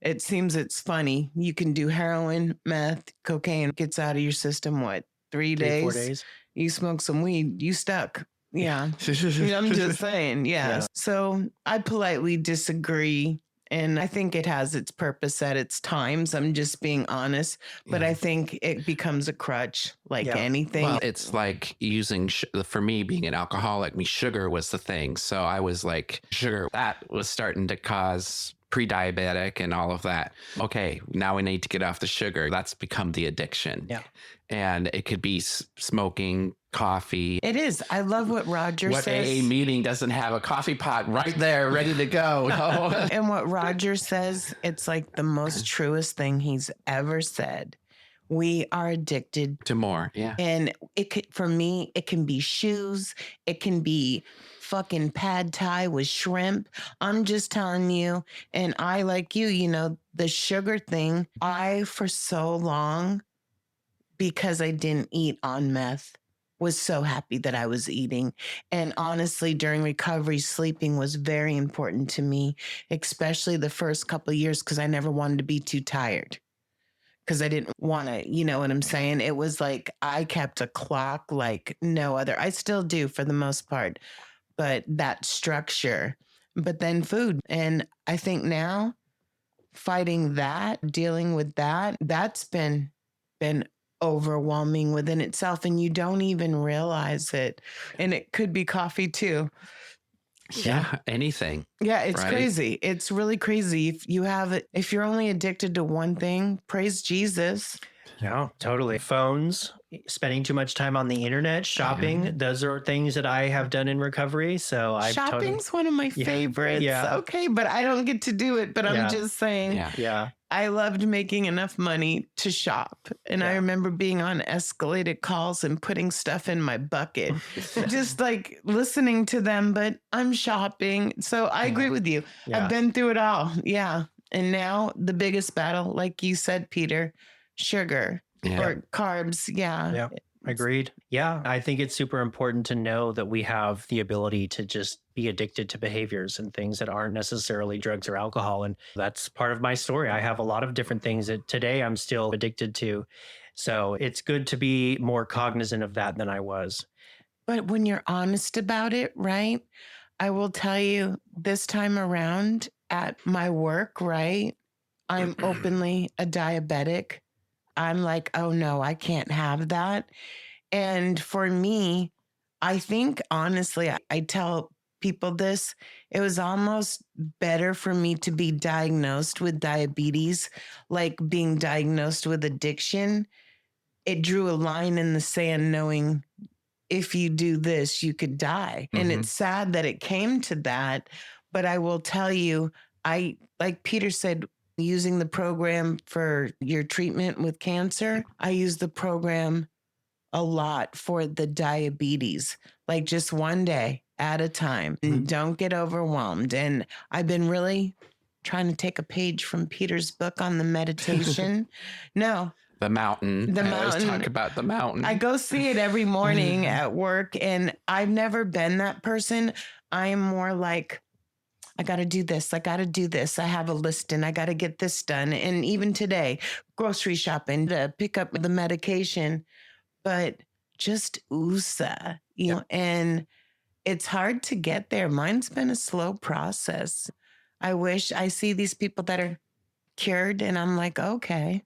S2: it seems it's funny. You can do heroin, meth, cocaine, gets out of your system, what, 3 days?
S5: 4 days.
S2: You smoke some weed, you stuck. Yeah. I'm just saying. Yeah. So I politely disagree. And I think it has its purpose at its times. I'm just being honest. But I think it becomes a crutch like anything.
S4: Well, it's like using, for me being an alcoholic, sugar was the thing. So I was like, sugar, that was starting to cause pre-diabetic and all of that. Okay, now we need to get off the sugar. That's become the addiction. Yeah. And it could be smoking, coffee.
S2: It is. I love what Roger says.
S4: What AA meeting doesn't have a coffee pot right there ready to go?
S2: And what Roger says, it's like the most truest thing he's ever said. We are addicted
S4: to more. Yeah.
S2: And for me, it can be shoes. It can be fucking pad thai with shrimp. I'm just telling you. And I, like you, the sugar thing, for so long, because I didn't eat on meth, was so happy that I was eating. And honestly, during recovery, sleeping was very important to me, especially the first couple of years, because I never wanted to be too tired. Because I didn't want to, you know what I'm saying? It was like I kept a clock like no other. I still do for the most part, but that structure. But then food. And I think now fighting that, dealing with that, that's been overwhelming within itself. And you don't even realize it. And it could be coffee too.
S4: Yeah, anything.
S2: Yeah, it's crazy. It's really crazy. If you're only addicted to one thing, praise Jesus.
S5: Yeah, totally. Phones, spending too much time on the internet, shopping. Those are things that I have done in recovery. So
S2: shopping's one of my favorites. Yeah. Okay, but I don't get to do it. But I'm just saying.
S5: Yeah.
S2: I loved making enough money to shop. And I remember being on escalated calls and putting stuff in my bucket, just like listening to them, but I'm shopping. So I agree with you. I've been through it all. Yeah. And now the biggest battle, like you said, Peter, sugar or carbs. Yeah.
S5: Agreed. Yeah, I think it's super important to know that we have the ability to just be addicted to behaviors and things that aren't necessarily drugs or alcohol. And that's part of my story. I have a lot of different things that today I'm still addicted to. So it's good to be more cognizant of that than I was.
S2: But when you're honest about it, right? I will tell you this time around at my work, right? I'm openly a diabetic. I'm like, oh no, I can't have that. And for me, I think honestly, I tell people this, it was almost better for me to be diagnosed with diabetes, like being diagnosed with addiction. It drew a line in the sand knowing if you do this, you could die. And it's sad that it came to that. But I will tell you, like Peter said, using the program for your treatment with cancer, I use the program a lot for the diabetes, like just one day at a time. And don't get overwhelmed. And I've been really trying to take a page from Peter's book on the meditation. No,
S4: The mountain. I always talk about the mountain.
S2: I go see it every morning at work, and I've never been that person. I'm more like, I got to do this. I got to do this. I have a list and I got to get this done. And even today, grocery shopping to pick up the medication, but just USA, you know, and it's hard to get there. Mine's been a slow process. I wish I see these people that are cured and I'm like, okay.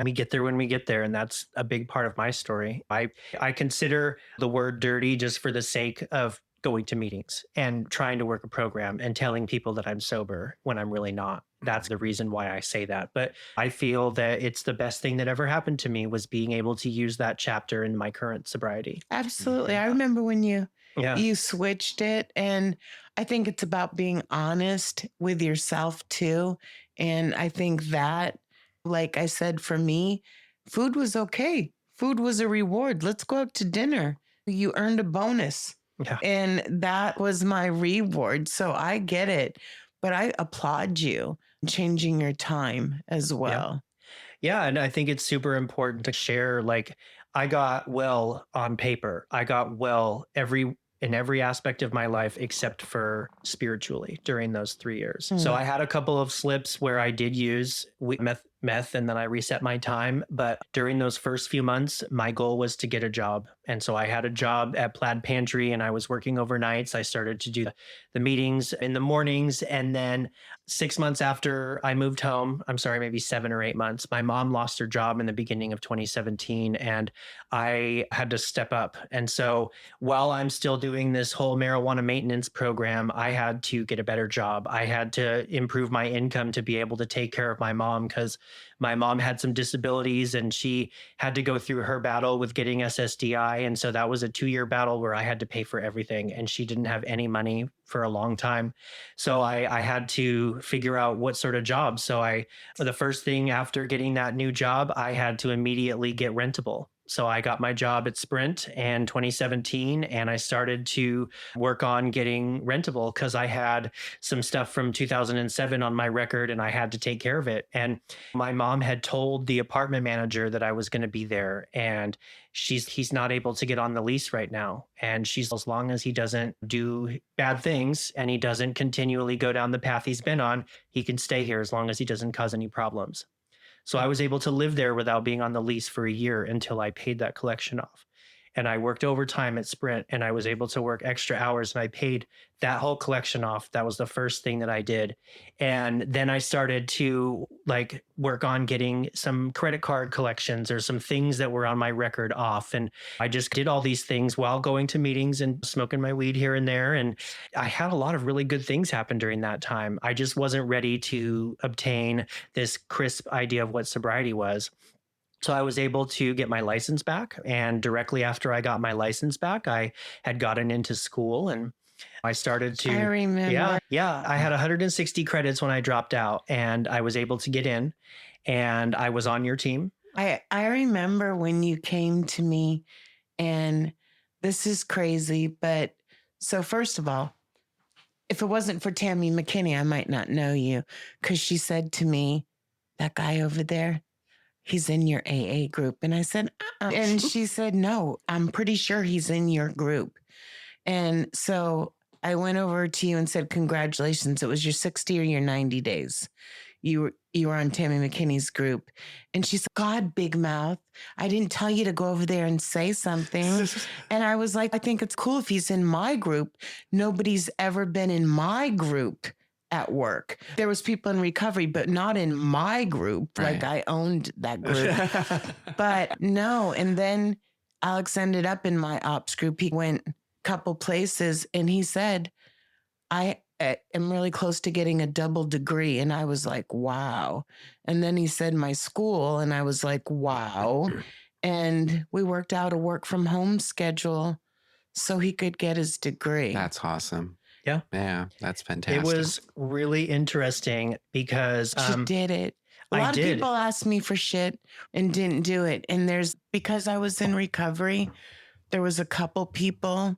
S5: We get there when we get there. And that's a big part of my story. I consider the word dirty just for the sake of going to meetings and trying to work a program and telling people that I'm sober when I'm really not. That's the reason why I say that. But I feel that it's the best thing that ever happened to me was being able to use that chapter in my current sobriety.
S2: Absolutely. I remember when you switched it. And I think it's about being honest with yourself too. And I think that, like I said, for me, food was okay. Food was a reward. Let's go out to dinner. You earned a bonus.
S5: Yeah.
S2: And that was my reward. So I get it. But I applaud you changing your time as well.
S5: Yeah. And I think it's super important to share, like, I got well on paper. I got well in every aspect of my life except for spiritually during those 3 years. So I had a couple of slips where I did use meth and then I reset my time. But during those first few months, my goal was to get a job. And so I had a job at Plaid Pantry and I was working overnights. I started to do the meetings in the mornings. And then 6 months after I moved home, maybe 7 or 8 months, my mom lost her job in the beginning of 2017 and I had to step up. And so while I'm still doing this whole marijuana maintenance program, I had to get a better job. I had to improve my income to be able to take care of my mom because my mom had some disabilities and she had to go through her battle with getting SSDI. And so that was a 2-year battle where I had to pay for everything and she didn't have any money for a long time. So I had to figure out what sort of job. So the first thing after getting that new job, I had to immediately get rentable. So I got my job at Sprint in 2017 and I started to work on getting rentable because I had some stuff from 2007 on my record and I had to take care of it. And my mom had told the apartment manager that I was going to be there and he's not able to get on the lease right now. And she's, as long as he doesn't do bad things and he doesn't continually go down the path he's been on, he can stay here as long as he doesn't cause any problems. So I was able to live there without being on the lease for a year until I paid that collection off. And I worked overtime at Sprint and I was able to work extra hours and I paid that whole collection off. That was the first thing that I did. And then I started to work on getting some credit card collections or some things that were on my record off. And I just did all these things while going to meetings and smoking my weed here and there. And I had a lot of really good things happen during that time. I just wasn't ready to obtain this crisp idea of what sobriety was. So I was able to get my license back. And directly after I got my license back, I had gotten into school and I started to.
S2: I remember.
S5: Yeah. I had 160 credits when I dropped out and I was able to get in and I was on your team.
S2: I remember when you came to me and this is crazy. But so first of all, if it wasn't for Tammy McKinney, I might not know you because she said to me, that guy over there, he's in your AA group. And I said, and she said, no, I'm pretty sure he's in your group. And so I went over to you and said, congratulations. It was your 60 or your 90 days. You were on Tammy McKinney's group. And she said, God, big mouth, I didn't tell you to go over there and say something. And I was like, I think it's cool if he's in my group. Nobody's ever been in my group at work. There was people in recovery, but not in my group.
S4: Right.
S2: Like I owned that group. But no. And then Alex ended up in my ops group. He went a couple places and he said, I am really close to getting a double degree. And I was like, wow. And then he said my school, and I was like, wow. And we worked out a work from home schedule so he could get his degree.
S4: That's awesome.
S5: Yeah.
S4: Yeah, that's fantastic.
S5: It was really interesting because
S2: She did it. A lot of people asked me for shit and didn't do it. And because I was in recovery, there was a couple people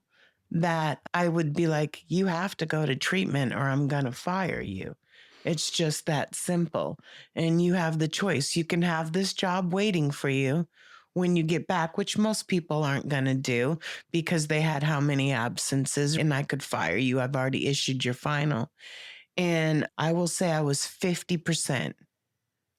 S2: that I would be like, you have to go to treatment or I'm going to fire you. It's just that simple. And you have the choice. You can have this job waiting for you when you get back, which most people aren't going to do because they had how many absences, and I could fire you. I've already issued your final. And I will say I was 50%.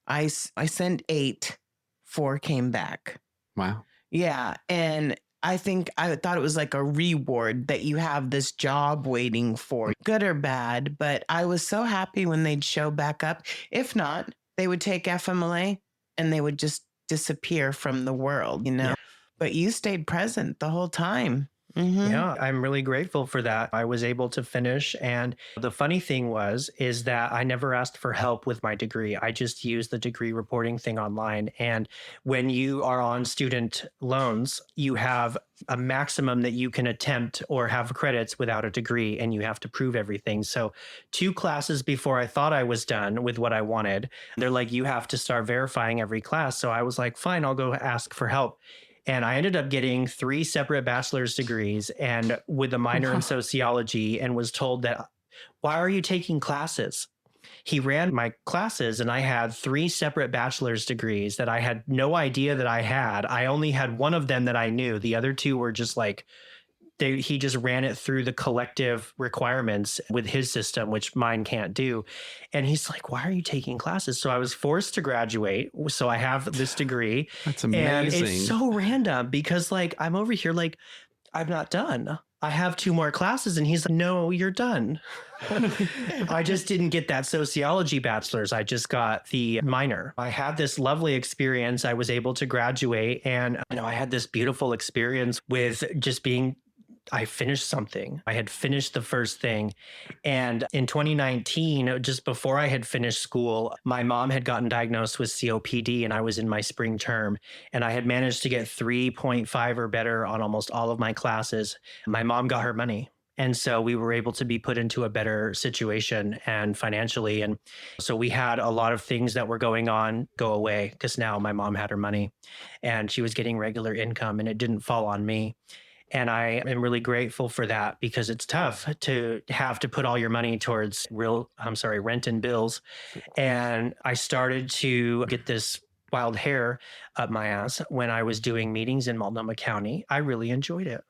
S2: I sent 8, 4 came back.
S4: Wow.
S2: Yeah. And I thought it was like a reward that you have this job waiting for, good or bad. But I was so happy when they'd show back up. If not, they would take FMLA and they would just disappear from the world,
S5: Yeah.
S2: But you stayed present the whole time. Mm-hmm.
S5: Yeah, I'm really grateful for that. I was able to finish. And the funny thing is that I never asked for help with my degree. I just used the degree reporting thing online. And when you are on student loans, you have a maximum that you can attempt or have credits without a degree, and you have to prove everything. So 2 classes before I thought I was done with what I wanted, they're like, you have to start verifying every class. So I was like, fine, I'll go ask for help. And I ended up getting 3 separate bachelor's degrees and with a minor in sociology, and was told that, why are you taking classes? He ran my classes and I had 3 separate bachelor's degrees that I had no idea that I had. I only had one of them that I knew. The other 2 were just like, he just ran it through the collective requirements with his system, which mine can't do. And he's like, why are you taking classes? So I was forced to graduate. So I have this degree.
S4: That's amazing.
S5: And it's so random because like, I'm over here, like, I'm not done. I have 2 more classes. And he's like, no, you're done. I just didn't get that sociology bachelor's. I just got the minor. I had this lovely experience. I was able to graduate, and I had this beautiful experience with just I finished something. I had finished the first thing. And in 2019, just before I had finished school, my mom had gotten diagnosed with COPD, and I was in my spring term. And I had managed to get 3.5 or better on almost all of my classes. My mom got her money. And so we were able to be put into a better situation and financially. And so we had a lot of things that were going on go away because now my mom had her money and she was getting regular income, and it didn't fall on me. And I am really grateful for that because it's tough to have to put all your money towards rent and bills. And I started to get this wild hair up my ass when I was doing meetings in Multnomah County. I really enjoyed it,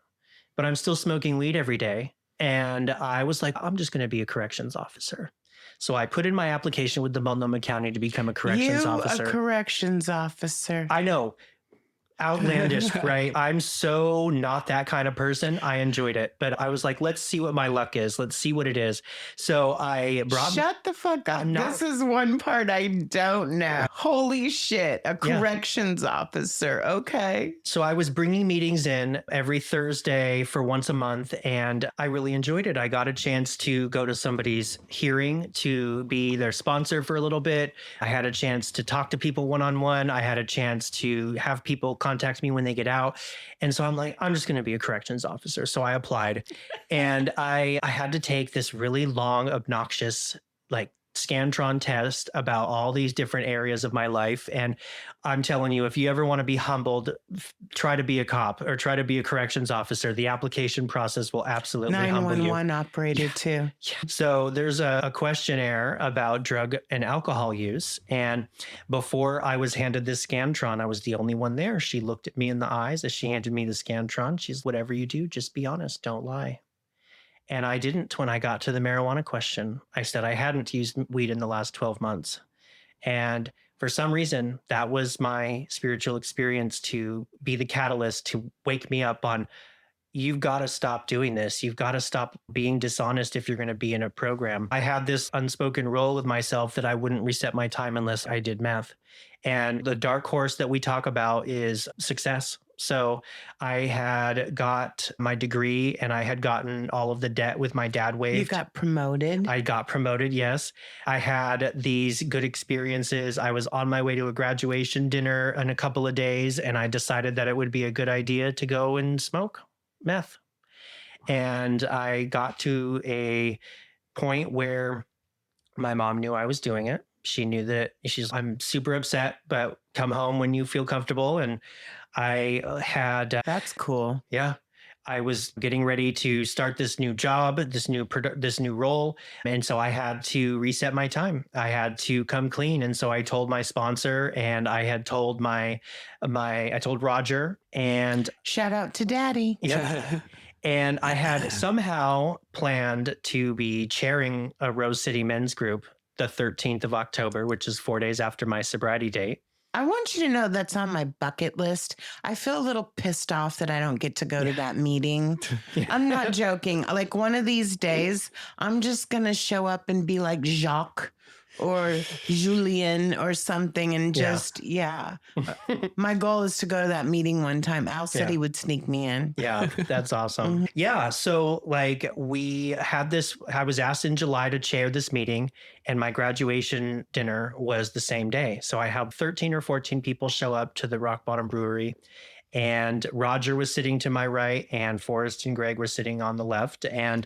S5: but I'm still smoking weed every day. And I was like, I'm just going to be a corrections officer. So I put in my application with the Multnomah County to become a corrections officer.
S2: A corrections officer.
S5: I know. Outlandish, right? I'm so not that kind of person. I enjoyed it, but I was like, let's see what my luck is. Let's see what it is. So I brought.
S2: Shut the fuck up. This is one part I don't know. Holy shit. A corrections officer. Okay.
S5: So I was bringing meetings in every Thursday for once a month, and I really enjoyed it. I got a chance to go to somebody's hearing to be their sponsor for a little bit. I had a chance to talk to people one-on-one. I had a chance to have people contact me when they get out. And so I'm like, I'm just going to be a corrections officer. So I applied, and I had to take this really long, obnoxious, like Scantron test about all these different areas of my life. And I'm telling you, if you ever want to be humbled, try to be a cop or try to be a corrections officer. The application process will absolutely humble you.
S2: 911 operator too.
S5: Yeah. So there's a questionnaire about drug and alcohol use. And before I was handed this Scantron, I was the only one there. She looked at me in the eyes as she handed me the Scantron. She's, whatever you do, just be honest. Don't lie. And I didn't when I got to the marijuana question. I said I hadn't used weed in the last 12 months. And for some reason, that was my spiritual experience to be the catalyst to wake me up on, you've got to stop doing this. You've got to stop being dishonest if you're going to be in a program. I had this unspoken rule with myself that I wouldn't reset my time unless I did meth. And the dark horse that we talk about is success. So I had got my degree and I had gotten all of the debt with my dad waived.
S2: You got promoted.
S5: I got promoted, yes. I had these good experiences. I was on my way to a graduation dinner in a couple of days, and I decided that it would be a good idea to go and smoke meth. And I got to a point where my mom knew I was doing it. She knew that I'm super upset, but come home when you feel comfortable. And I had,
S2: That's cool.
S5: yeah, I was getting ready to start this new job, this new role. And so I had to reset my time. I had to come clean. And so I told my sponsor, and I had told I told Roger, and
S2: Shout out to Daddy.
S5: yeah. And I had somehow planned to be chairing a Rose City men's group the 13th of October, which is 4 days after my sobriety date.
S2: I want you to know that's on my bucket list. I feel a little pissed off that I don't get to go to that meeting. I'm not joking. Like one of these days, I'm just going to show up and be like Jacques or Julien or something and just, My goal is to go to that meeting one time. Al said he would sneak me in.
S5: Yeah, that's awesome. Yeah. So like we had this, I was asked in July to chair this meeting, and my graduation dinner was the same day. So I had 13 or 14 people show up to the Rock Bottom Brewery, and Roger was sitting to my right and Forrest and Greg were sitting on the left. And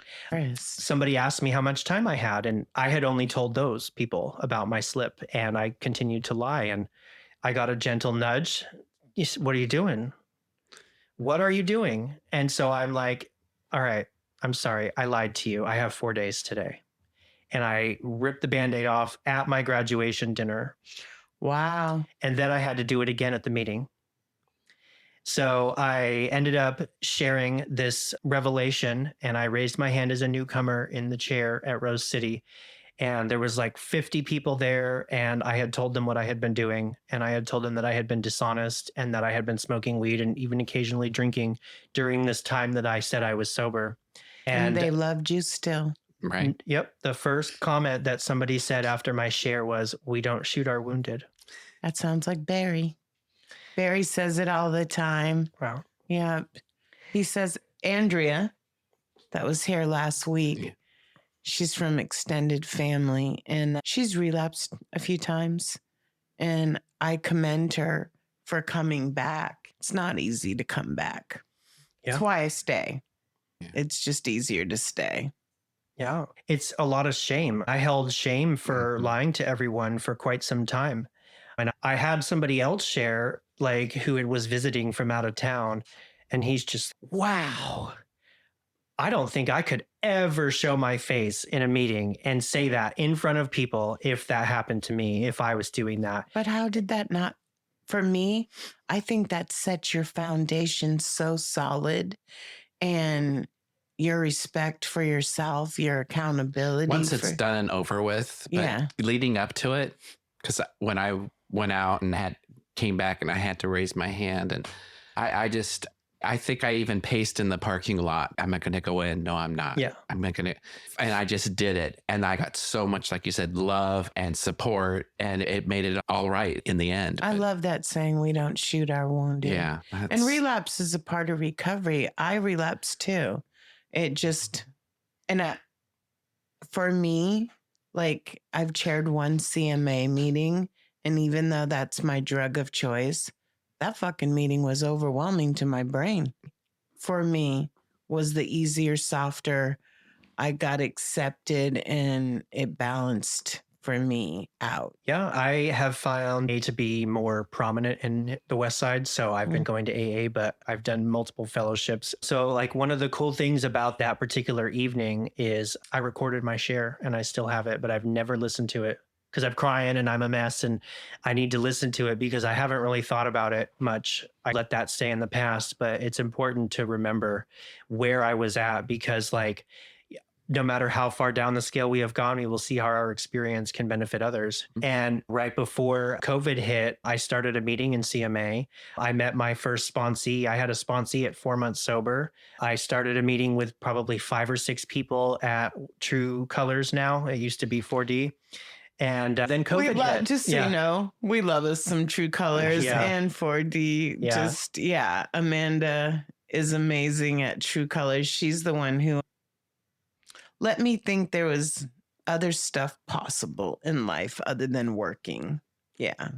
S5: somebody asked me how much time I had, and I had only told those people about my slip, and I continued to lie. And I got a gentle nudge. What are you doing? What are you doing? And so I'm like, all right, I'm sorry. I lied to you. I have 4 days today. And I ripped the Band-Aid off at my graduation dinner.
S2: Wow.
S5: And then I had to do it again at the meeting. So I ended up sharing this revelation, and I raised my hand as a newcomer in the chair at Rose City. And there was like 50 people there, and I had told them what I had been doing. And I had told them that I had been dishonest and that I had been smoking weed and even occasionally drinking during this time that I said I was sober.
S2: And they loved you still.
S4: Right.
S5: Yep. The first comment that somebody said after my share was, "We don't shoot our wounded."
S2: That sounds like Barry. Barry says it all the time.
S5: Wow.
S2: Yeah. He says, Andrea, that was here last week. She's from extended family, and she's relapsed a few times. And I commend her for coming back. It's not easy to come back.
S5: Yeah.
S2: That's why I stay. Yeah. It's just easier to stay.
S5: Yeah. It's a lot of shame. I held shame for lying to everyone for quite some time. And I had somebody else share, like, who was visiting from out of town, and he's just, wow. I don't think I could ever show my face in a meeting and say that in front of people if that happened to me, if I was doing that.
S2: But how did that not, for me, I think that sets your foundation so solid, and your respect for yourself, your accountability.
S4: Once it's done and over with, but leading up to it, because when I went out and came back and I had to raise my hand, and I think I even paced in the parking lot. I'm not going to go in. No, I'm not.
S5: Yeah.
S4: I'm not going to. And I just did it. And I got so much, like you said, love and support. And it made it all right in the end.
S2: I love that saying, we don't shoot our wounded.
S4: Yeah.
S2: And relapse is a part of recovery. I relapsed too. It just, for me, like I've chaired one CMA meeting. And even though that's my drug of choice, that fucking meeting was overwhelming to my brain. For me, was the easier, softer. I got accepted and it balanced for me out.
S5: Yeah, I have found A to be more prominent in the West Side. So I've been going to AA, but I've done multiple fellowships. So, like, one of the cool things about that particular evening is I recorded my share and I still have it, but I've never listened to it because I'm crying and I'm a mess and I need to listen to it because I haven't really thought about it much. I let that stay in the past, but it's important to remember where I was at because, like, no matter how far down the scale we have gone, we will see how our experience can benefit others. And right before COVID hit, I started a meeting in CMA. I met my first sponsee. I had a sponsee at 4 months sober. I started a meeting with probably 5 or 6 people at True Colors now. It used to be 4D. And then COVID hit.
S2: Just so you know, we love us some True Colors
S5: Yeah.
S2: and 4D.
S5: Yeah.
S2: Amanda is amazing at True Colors. She's the one who let me think there was other stuff possible in life other than working. Yeah.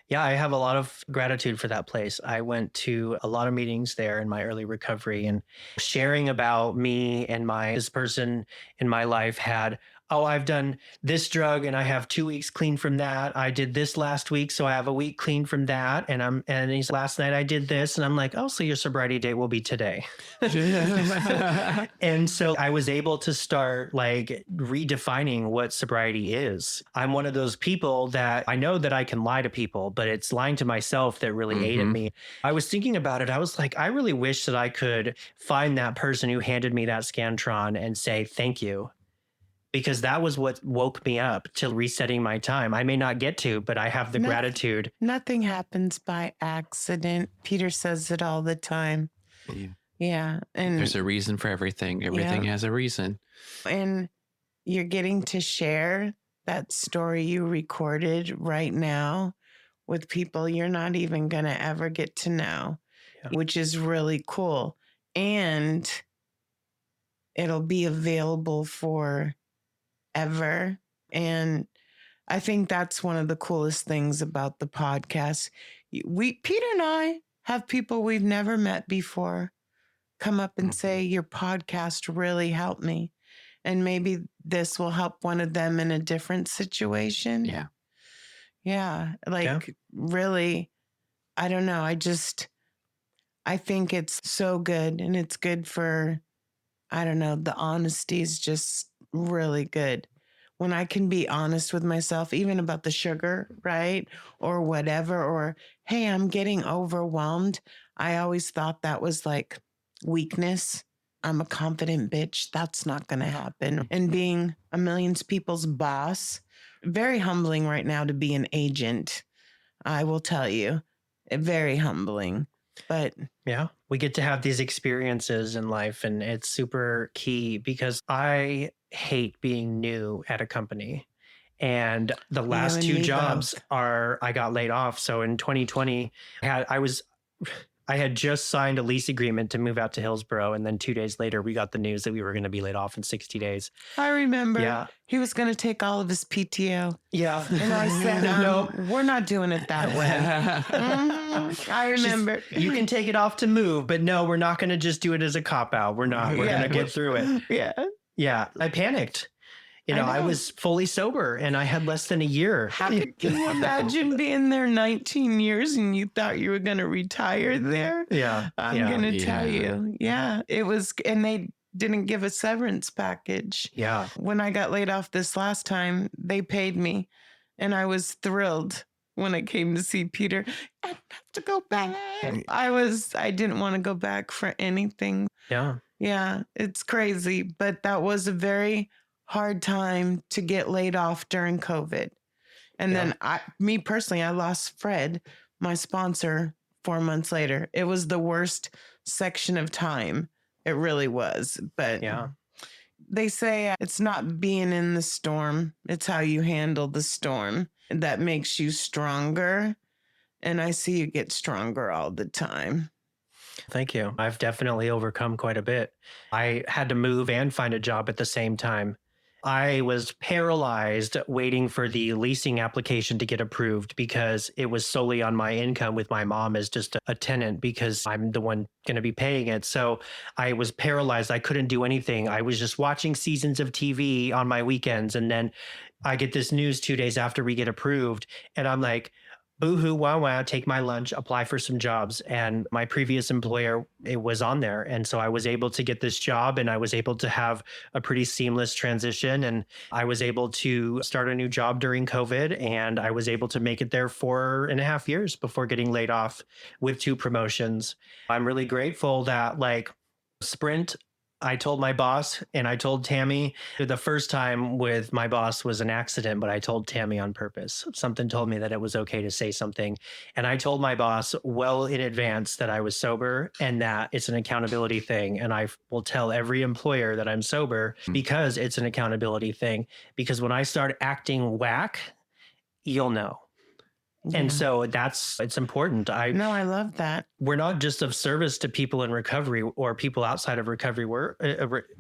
S5: Yeah, I have a lot of gratitude for that place. I went to a lot of meetings there in my early recovery and sharing about me and this person in my life had, oh, I've done this drug and I have 2 weeks clean from that. I did this last week, so I have a week clean from that. And he's last night I did this. And I'm like, oh, so your sobriety date will be today. And so I was able to start like redefining what sobriety is. I'm one of those people that I know that I can lie to people, but it's lying to myself that really ate at me. I was thinking about it. I was like, I really wish that I could find that person who handed me that Scantron and say, thank you. Because that was what woke me up to resetting my time. I may not get to, but I have the gratitude.
S2: Nothing happens by accident. Peter says it all the time. Yeah. And
S4: there's a reason for everything. Everything has a reason.
S2: And you're getting to share that story you recorded right now with people you're not even going to ever get to know, which is really cool. And it'll be available for ever. And I think that's one of the coolest things about the podcast. Peter and I have people we've never met before come up and say, your podcast really helped me. And maybe this will help one of them in a different situation. Yeah. Really, I don't know. I think it's so good. And it's good for, I don't know, the honesty is just really good. When I can be honest with myself, even about the sugar, right? Or whatever, or, hey, I'm getting overwhelmed. I always thought that was like weakness. I'm a confident bitch. That's not going to happen. And being a million people's boss, very humbling right now to be an agent. I will tell you, very humbling. But
S5: yeah, we get to have these experiences in life, and it's super key because I hate being new at a company. And the last 2 jobs I got laid off. So in 2020, I had just signed a lease agreement to move out to Hillsborough. And then 2 days later, we got the news that we were going to be laid off in 60 days.
S2: I remember he was going to take all of his PTO.
S5: Yeah.
S2: And I said, no, we're not doing it that way. I remember.
S5: You can take it off to move, but no, we're not going to just do it as a cop out. We're not. We're going to get through it.
S2: Yeah.
S5: Yeah. I panicked. I was fully sober and I had less than a year.
S2: How could you imagine being there 19 years and you thought you were going to retire there?
S5: Yeah.
S2: I'm going to tell you. Yeah. It was, and they didn't give a severance package.
S5: Yeah.
S2: When I got laid off this last time, they paid me and I was thrilled when I came to see Peter. I have to go back. I didn't want to go back for anything.
S5: Yeah.
S2: Yeah. It's crazy. But that was a very hard time to get laid off during COVID. And then me personally, I lost Fred, my sponsor, 4 months later. It was the worst section of time. It really was. But they say it's not being in the storm. It's how you handle the storm that makes you stronger. And I see you get stronger all the time.
S5: Thank you. I've definitely overcome quite a bit. I had to move and find a job at the same time. I was paralyzed waiting for the leasing application to get approved because it was solely on my income with my mom as just a tenant because I'm the one going to be paying it. So I was paralyzed. I couldn't do anything. I was just watching seasons of TV on my weekends and then I get this news 2 days after we get approved, and I'm like, boo-hoo, wow, take my lunch, apply for some jobs. And my previous employer, it was on there. And so I was able to get this job, and I was able to have a pretty seamless transition. And I was able to start a new job during COVID, and I was able to make it there 4.5 years before getting laid off with 2 promotions. I'm really grateful that like Sprint, I told my boss and I told Tammy. The first time with my boss was an accident, but I told Tammy on purpose. Something told me that it was okay to say something. And I told my boss well in advance that I was sober and that it's an accountability thing. And I will tell every employer that I'm sober because it's an accountability thing. Because when I start acting whack, you'll know.
S2: Yeah.
S5: And so it's important.
S2: I love that.
S5: We're not just of service to people in recovery or people outside of recovery. We're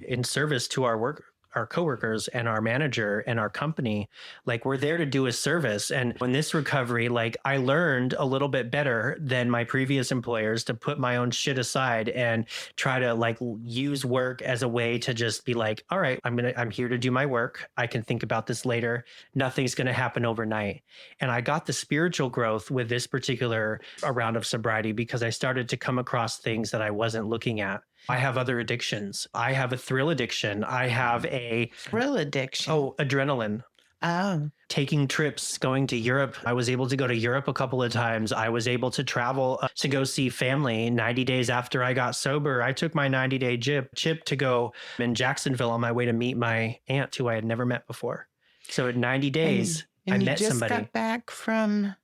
S5: in service to our coworkers and our manager and our company. Like we're there to do a service. And in this recovery, like I learned a little bit better than my previous employers to put my own shit aside and try to like use work as a way to just be like, all right, I'm here to do my work. I can think about this later. Nothing's going to happen overnight. And I got the spiritual growth with this particular round of sobriety because I started to come across things that I wasn't looking at. I have other addictions. I have a thrill addiction. I have a
S2: thrill addiction.
S5: Oh, adrenaline.
S2: Oh.
S5: Taking trips, going to Europe. I was able to go to Europe a couple of times. I was able to travel to go see family 90 days after I got sober. I took my 90-day chip to go in Jacksonville on my way to meet my aunt who I had never met before. So in 90 days,
S2: and
S5: I
S2: you
S5: met
S2: just
S5: somebody.
S2: Got back from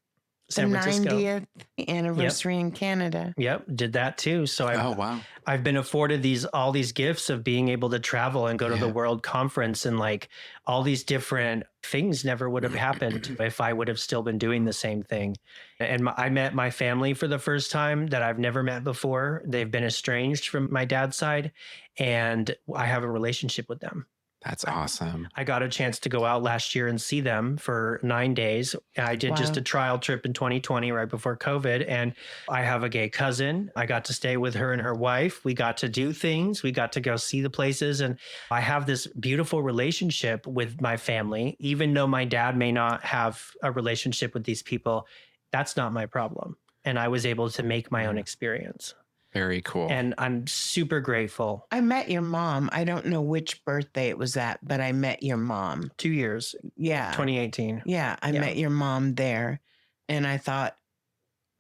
S5: San Francisco.
S2: 90th anniversary in Canada.
S5: Yep, did that too. So
S4: wow.
S5: I've been afforded all these gifts of being able to travel and go to the World Conference, and like all these different things never would have happened if I would have still been doing the same thing. And I met my family for the first time that I've never met before. They've been estranged from my dad's side, and I have a relationship with them.
S4: That's awesome.
S5: I got a chance to go out last year and see them for 9 days. I did just a trial trip in 2020 right before COVID. And I have a gay cousin. I got to stay with her and her wife. We got to do things. We got to go see the places. And I have this beautiful relationship with my family. Even though my dad may not have a relationship with these people, that's not my problem. And I was able to make my own experience.
S4: Very cool.
S5: And I'm super grateful.
S2: I met your mom. I don't know which birthday it was at, but I met your mom.
S5: 2 years.
S2: Yeah.
S5: 2018.
S2: Yeah. I met your mom there. And I thought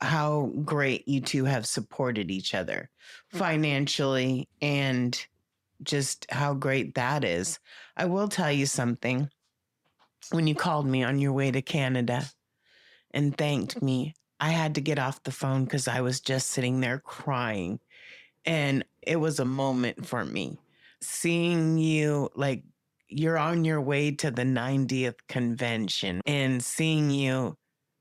S2: how great you two have supported each other financially and just how great that is. I will tell you something. When you called me on your way to Canada and thanked me, I had to get off the phone because I was just sitting there crying. And it was a moment for me. Seeing you, like, you're on your way to the 90th convention and seeing you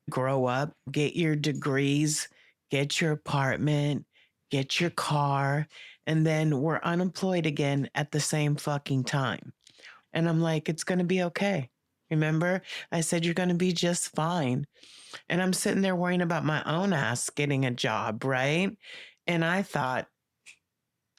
S2: grow up, get your degrees, get your apartment, get your car, and then we're unemployed again at the same fucking time. And I'm like, it's going to be okay. Remember, I said, you're going to be just fine. And I'm sitting there worrying about my own ass getting a job, right? And I thought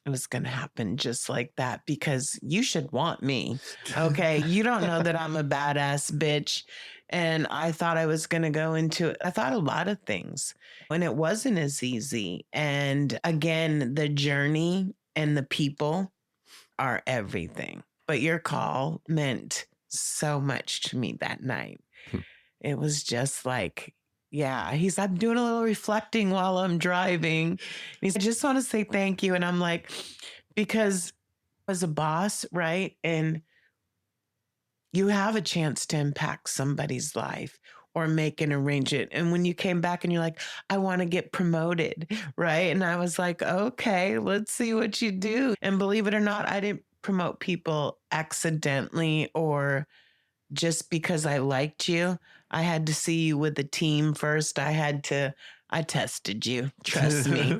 S2: it was going to happen just like that because you should want me, okay? You don't know that I'm a badass bitch. And I thought I was going to go into it. I thought a lot of things and it wasn't as easy. And again, the journey and the people are everything. But your call meant so much to me that night. It was just like, I'm doing a little reflecting while I'm driving. I just want to say thank you. And I'm like, because as a boss, right? And you have a chance to impact somebody's life or make an arrangement. And when you came back and you're like, I want to get promoted, right? And I was like, okay, let's see what you do. And believe it or not, I didn't promote people accidentally or just because I liked you. I had to see you with the team first. I tested you. Trust me.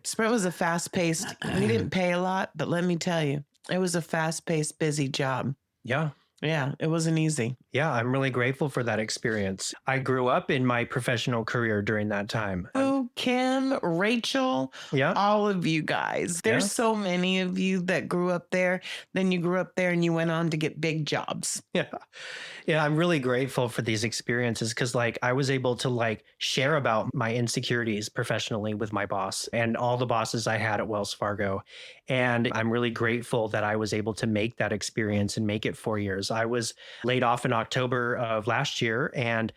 S2: Sprint was a fast-paced, we didn't pay a lot, but let me tell you, it was a fast-paced, busy job.
S5: Yeah.
S2: Yeah, it wasn't easy.
S5: Yeah, I'm really grateful for that experience. I grew up in my professional career during that time.
S2: Who Kim, Rachel,
S5: Yeah.
S2: all of you guys. There's so many of you that grew up there. Then you grew up there and you went on to get big jobs.
S5: Yeah. Yeah, I'm really grateful for these experiences because I was able to share about my insecurities professionally with my boss and all the bosses I had at Wells Fargo. And I'm really grateful that I was able to make that experience and make it 4 years. I was laid off in October of last year and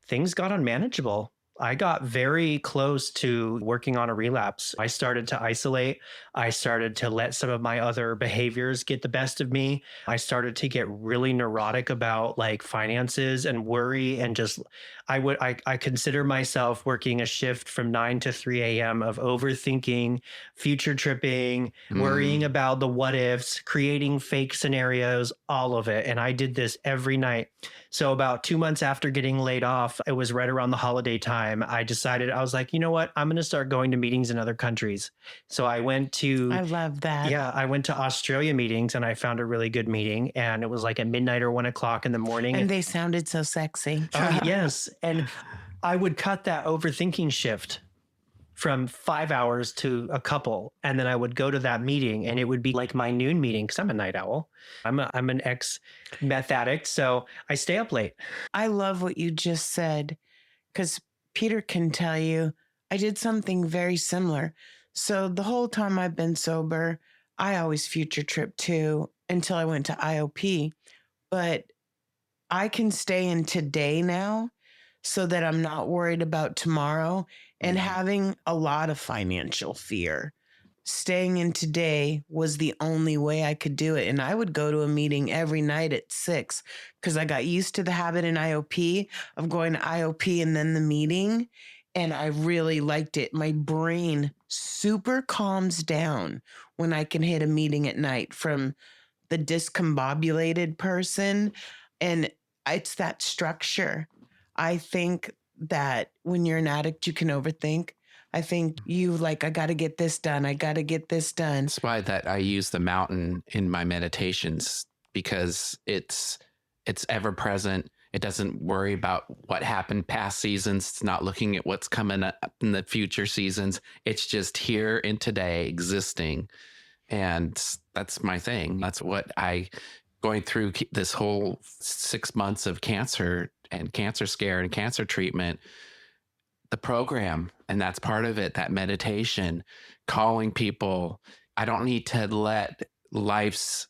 S5: things got unmanageable. I got very close to working on a relapse. I started to isolate. I started to let some of my other behaviors get the best of me. I started to get really neurotic about finances and worry and just I consider myself working a shift from 9 to 3 a.m. of overthinking, future tripping, worrying about the what ifs, creating fake scenarios, all of it. And I did this every night. So about 2 months after getting laid off, it was right around the holiday time. I decided, I was like, you know what? I'm going to start going to meetings in other countries. So I went to,
S2: I love that.
S5: yeah, I went to Australia meetings and I found a really good meeting. And it was like at midnight or 1 o'clock in the morning.
S2: And they sounded so sexy.
S5: Yes. And I would cut that overthinking shift from 5 hours to a couple. And then I would go to that meeting and it would be like my noon meeting because I'm a night owl. I'm an ex-meth addict. So I stay up late.
S2: I love what you just said because Peter can tell you I did something very similar. So the whole time I've been sober, I always future trip too until I went to IOP. But I can stay in today now so that I'm not worried about tomorrow and having a lot of financial fear. Staying in today was the only way I could do it. And I would go to a meeting every night at 6 because I got used to the habit in IOP of going to IOP and then the meeting. And I really liked it. My brain super calms down when I can hit a meeting at night from the discombobulated person. And it's that structure. I think that when you're an addict, you can overthink. I think I got to get this done. I got to get this done.
S4: That's why that I use the mountain in my meditations because it's ever present. It doesn't worry about what happened past seasons. It's not looking at what's coming up in the future seasons. It's just here and today existing. And that's my thing. That's what going through this whole 6 months of cancer and cancer scare and cancer treatment, the program, and that's part of it, that meditation, calling people. I don't need to let life's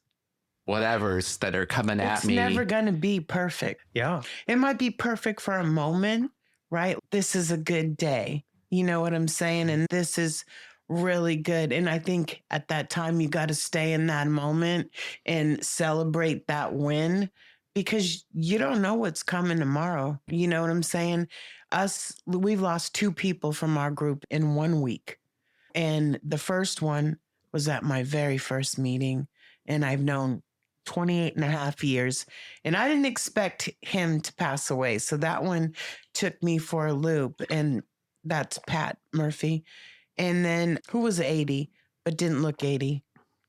S4: whatevers that are coming at me.
S2: It's never going to be perfect.
S5: Yeah.
S2: It might be perfect for a moment, right? This is a good day. You know what I'm saying? And this is really good. And I think at that time, you got to stay in that moment and celebrate that win because you don't know what's coming tomorrow. You know what I'm saying? We've lost 2 people from our group in 1 week. And the first one was at my very first meeting. And I've known 28 and a half years. And I didn't expect him to pass away. So that one took me for a loop. And that's Pat Murphy. And then who was 80, but didn't look 80?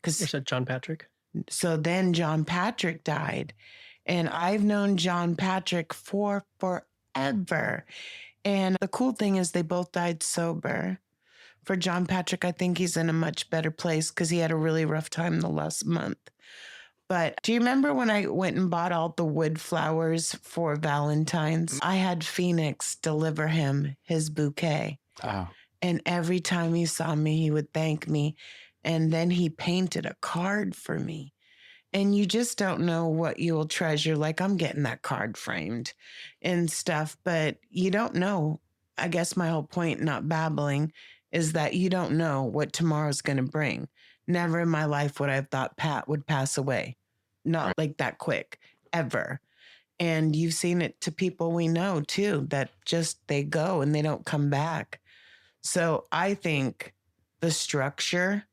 S5: Is that John Patrick?
S2: So then John Patrick died. And I've known John Patrick for forever. And the cool thing is they both died sober. For John Patrick, I think he's in a much better place because he had a really rough time the last month. But do you remember when I went and bought all the wood flowers for Valentine's? I had Phoenix deliver him his bouquet.
S4: Oh.
S2: And every time he saw me, he would thank me. And then he painted a card for me. And you just don't know what you will treasure. Like I'm getting that card framed and stuff, but you don't know. I guess my whole point, not babbling, is that you don't know what tomorrow's going to bring. Never in my life would I have thought Pat would pass away. Not like that quick, ever. And you've seen it to people we know too, that just they go and they don't come back. So I think the structure,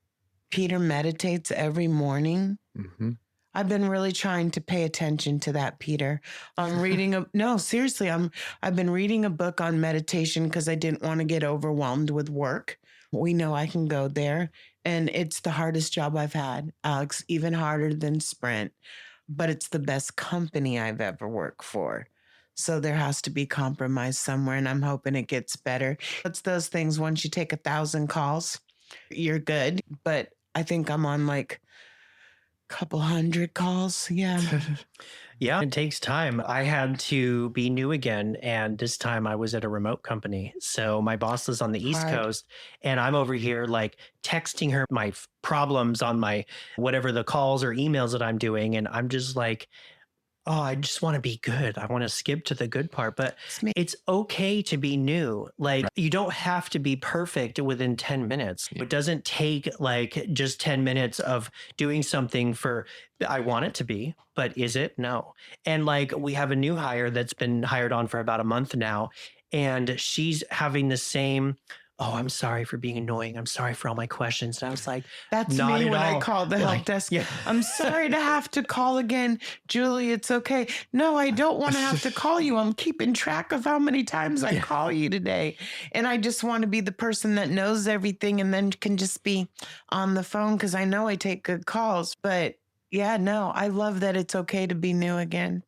S2: Peter meditates every morning.
S4: Mm-hmm.
S2: I've been really trying to pay attention to that, Peter. I'm reading I've been reading a book on meditation because I didn't want to get overwhelmed with work. We know I can go there. And it's the hardest job I've had, Alex, even harder than Sprint. But it's the best company I've ever worked for. So there has to be compromise somewhere, and I'm hoping it gets better. It's those things, once you take 1,000 calls, you're good. But I think I'm on like a couple hundred calls. Yeah.
S5: Yeah, it takes time. I had to be new again. And this time I was at a remote company. So my boss is on the East
S2: Hard.
S5: Coast, and I'm over here like texting her my problems on my whatever the calls or emails that I'm doing. And I'm just like, oh, I just want to be good. I want to skip to the good part, but
S2: It's me.
S5: it's okay to be new. Like you don't have to be perfect within 10 minutes.
S4: Yeah.
S5: It doesn't take like just 10 minutes of doing something for, I want it to be, but is it? No. And like we have a new hire that's been hired on for about a month now, and she's having the same, oh, I'm sorry for being annoying. I'm sorry for all my questions. And I was like,
S2: That's
S5: not
S2: me
S5: at
S2: when I
S5: all.
S2: call the help
S5: Like,
S2: desk.
S5: yeah.
S2: I'm sorry to have to call again. Julie, it's okay. No, I don't want to have to call you. I'm keeping track of how many times I call you today. And I just want to be the person that knows everything and then can just be on the phone because I know I take good calls. But yeah, no, I love that it's okay to be new again.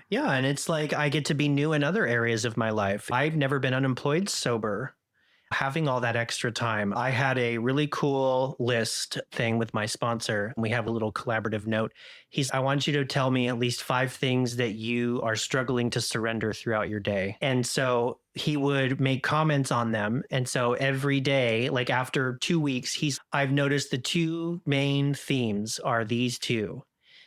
S5: Yeah. And it's like I get to be new in other areas of my life. I've never been unemployed sober. Having all that extra time, I had a really cool list thing with my sponsor. We have a little collaborative note. I want you to tell me at least 5 things that you are struggling to surrender throughout your day. And so he would make comments on them. And so every day, like after 2 weeks, I've noticed the 2 main themes are these 2.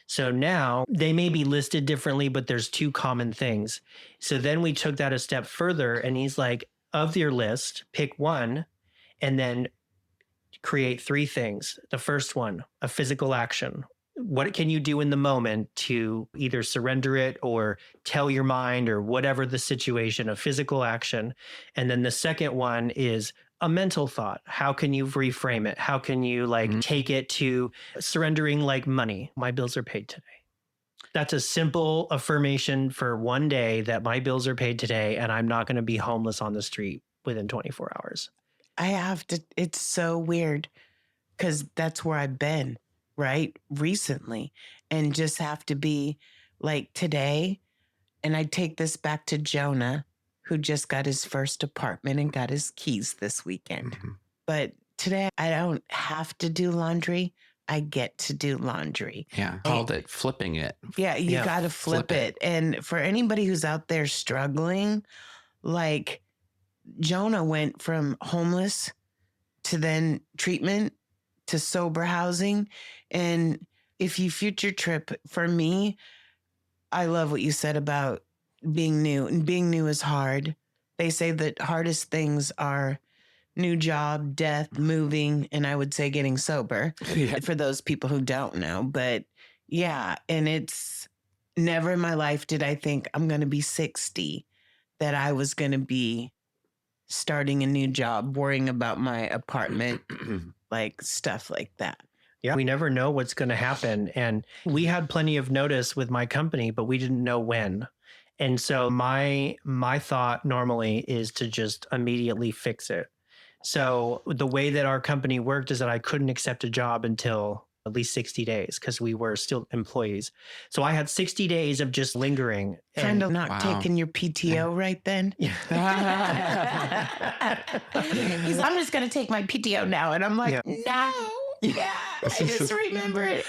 S5: So now they may be listed differently, but there's 2 common things. So then we took that a step further, and he's like, of your list, pick one and then create 3 things. The first one, a physical action. What can you do in the moment to either surrender it or tell your mind or whatever the situation, a physical action. And then the second one is a mental thought. How can you reframe it? How can you take it to surrendering like money? My bills are paid today. That's a simple affirmation for one day that my bills are paid today and I'm not going to be homeless on the street within 24 hours.
S2: I have to, it's so weird because that's where I've been, right? Recently. And just have to be like today. And I take this back to Jonah, who just got his first apartment and got his keys this weekend.
S4: Mm-hmm.
S2: But today I don't have to do laundry. I get to do laundry.
S4: Yeah. Called it flipping it.
S2: Yeah, you got to flip it. And for anybody who's out there struggling, like Jonah went from homeless to then treatment to sober housing. And if you future trip, for me, I love what you said about being new. And being new is hard. They say that hardest things are new job, death, moving, and I would say getting sober for those people who don't know. But yeah, and it's never in my life did I think I'm going to be 60, that I was going to be starting a new job, worrying about my apartment, like stuff like that.
S5: Yeah, we never know what's going to happen. And we had plenty of notice with my company, but we didn't know when. And so my thought normally is to just immediately fix it. So the way that our company worked is that I couldn't accept a job until at least 60 days because we were still employees. So I had 60 days of just lingering.
S2: Kind of not taking your PTO right then. He's, I'm just going to take my PTO now. And I'm like, no. Yeah, I just remember it.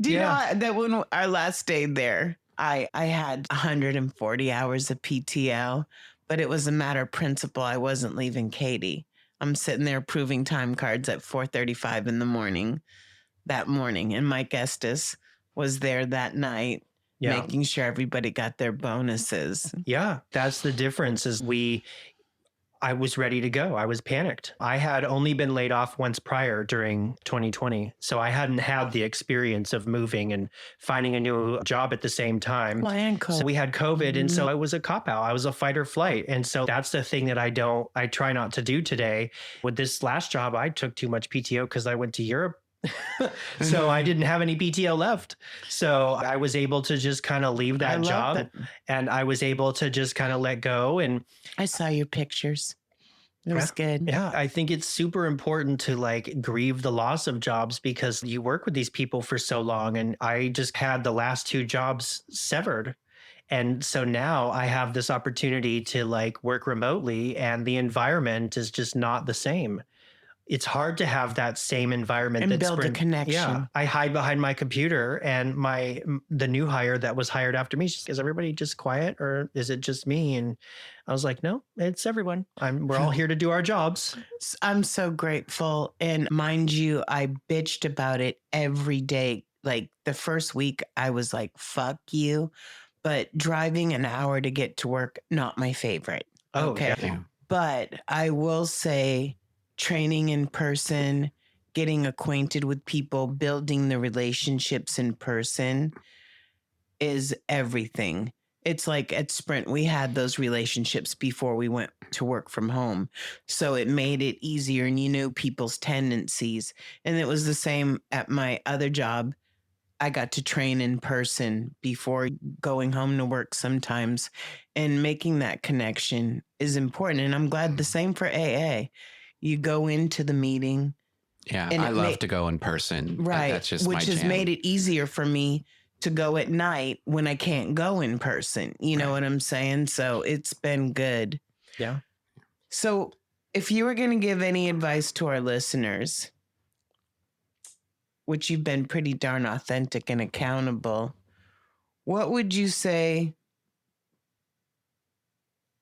S2: Do you know that when our last day there, I had 140 hours of PTO, but it was a matter of principle. I wasn't leaving Katie. I'm sitting there approving time cards at 4:35 in the morning that morning. And Mike Estes was there that night, making sure everybody got their bonuses.
S5: Yeah, that's the difference is I was ready to go. I was panicked. I had only been laid off once prior during 2020. So I hadn't had the experience of moving and finding a new job at the same time. So we had COVID. And so it was a cop out. I was a fight or flight. And so that's the thing that I try not to do today. With this last job, I took too much PTO because I went to Europe. So I didn't have any PTO left. So I was able to just kind of leave that job and I was able to just kind of let go. And
S2: I saw your pictures. It was good.
S5: Yeah. I think it's super important to grieve the loss of jobs because you work with these people for so long. And I just had the last 2 jobs severed. And so now I have this opportunity to like work remotely, and the environment is just not the same. It's hard to have that same environment
S2: And
S5: that's
S2: build a connection.
S5: Yeah, I hide behind my computer, and the new hire that was hired after me, she's, is everybody just quiet or is it just me? And I was like, no, it's everyone. We're all here to do our jobs.
S2: I'm so grateful. And mind you, I bitched about it every day. Like the first week, I was like, fuck you. But driving an hour to get to work, not my favorite.
S5: Oh,
S2: okay.
S4: Yeah.
S2: But I will say, training in person, getting acquainted with people, building the relationships in person is everything. It's like at Sprint, we had those relationships before we went to work from home. So it made it easier, and you knew people's tendencies. And it was the same at my other job. I got to train in person before going home to work sometimes, and making that connection is important. And I'm glad the same for AA. You go into the meeting.
S4: Yeah,
S2: And
S4: I love to go in person.
S2: Right.
S4: That's just
S2: which
S4: my
S2: has
S4: jam.
S2: made it easier for me to go at night when I can't go in person. You know what I'm saying? So it's been good.
S5: Yeah.
S2: So if you were going to give any advice to our listeners, which you've been pretty darn authentic and accountable, what would you say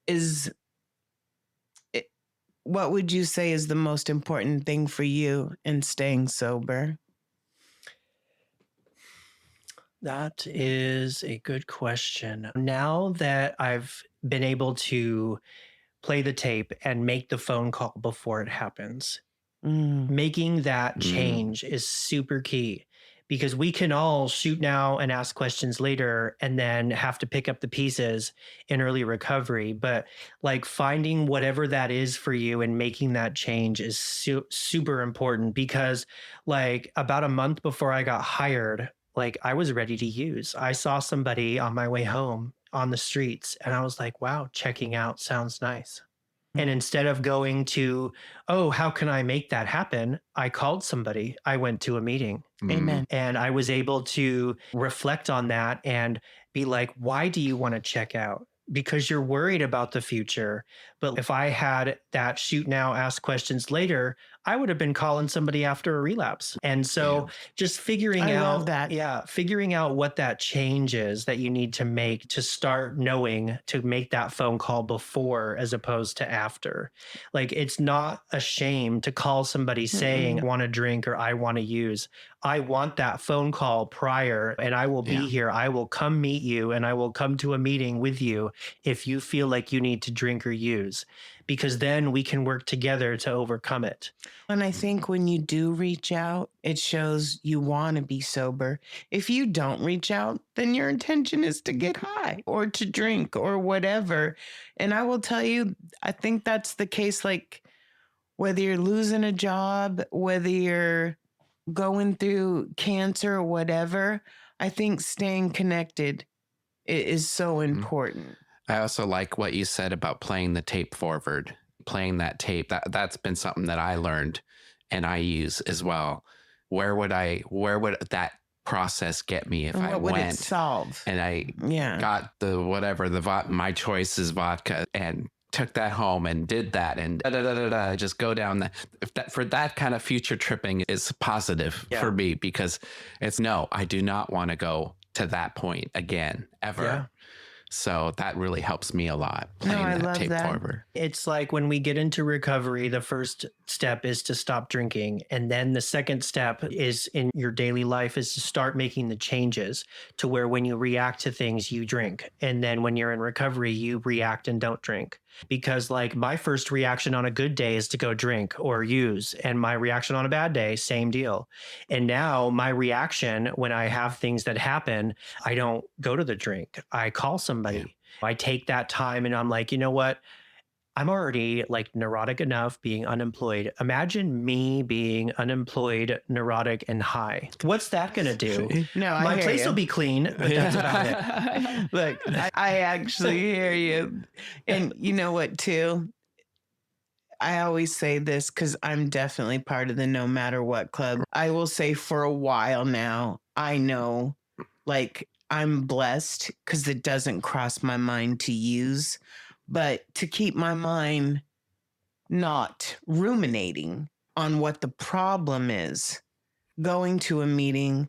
S2: is the most important thing for you in staying sober?
S5: That is a good question. Now that I've been able to play the tape and make the phone call before it happens, making that change is super key, because we can all shoot now and ask questions later and then have to pick up the pieces in early recovery. But like finding whatever that is for you and making that change is super important, because like about a month before I got hired, like I was ready to use. I saw somebody on my way home on the streets and I was like, wow, checking out sounds nice. And instead of going to, oh, how can I make that happen? I called somebody. I went to a meeting.
S2: Amen.
S5: And I was able to reflect on that and be like, why do you want to check out? Because you're worried about the future. But if I had that shoot now, ask questions later, I would have been calling somebody after a relapse. And so just figuring
S2: I
S5: out
S2: love that.
S5: Yeah, figuring out what that change is that you need to make to start knowing to make that phone call before as opposed to after. Like it's not a shame to call somebody saying, I want to drink or I want to use. I want that phone call prior, and I will be here. I will come meet you and I will come to a meeting with you if you feel like you need to drink or use, because then we can work together to overcome it.
S2: And I think when you do reach out, it shows you want to be sober. If you don't reach out, then your intention is to get high or to drink or whatever. And I will tell you, I think that's the case, like whether you're losing a job, whether you're going through cancer or whatever, I think staying connected is so important.
S4: I also like what you said about playing the tape forward, playing that tape. That's been something that I learned and I use as well. Where would that process get me if
S2: And
S4: I
S2: what would
S4: went
S2: it solve?
S4: and I got my choice is vodka and took that home and did that and just go down that. For that kind of future tripping is positive for me, because it's no, I do not want to go to that point again ever.
S5: Yeah.
S4: So that really helps me a lot, playing that tape forward.
S5: It's like when we get into recovery, the first step is to stop drinking. And then the second step is in your daily life is to start making the changes to where when you react to things, you drink. And then when you're in recovery, you react and don't drink. Because like my first reaction on a good day is to go drink or use. And my reaction on a bad day, same deal. And now my reaction when I have things that happen, I don't go to the drink. I call somebody. I take that time and I'm like, you know what? I'm already like neurotic enough being unemployed. Imagine me being unemployed, neurotic, and high. What's that going to do?
S2: No,
S5: my place will be clean, but that's about it.
S2: Look, I actually hear you. And you know what, too? I always say this because I'm definitely part of the No Matter What Club. I will say for a while now, I know, like, I'm blessed because it doesn't cross my mind to use, but to keep my mind not ruminating on what the problem is, going to a meeting,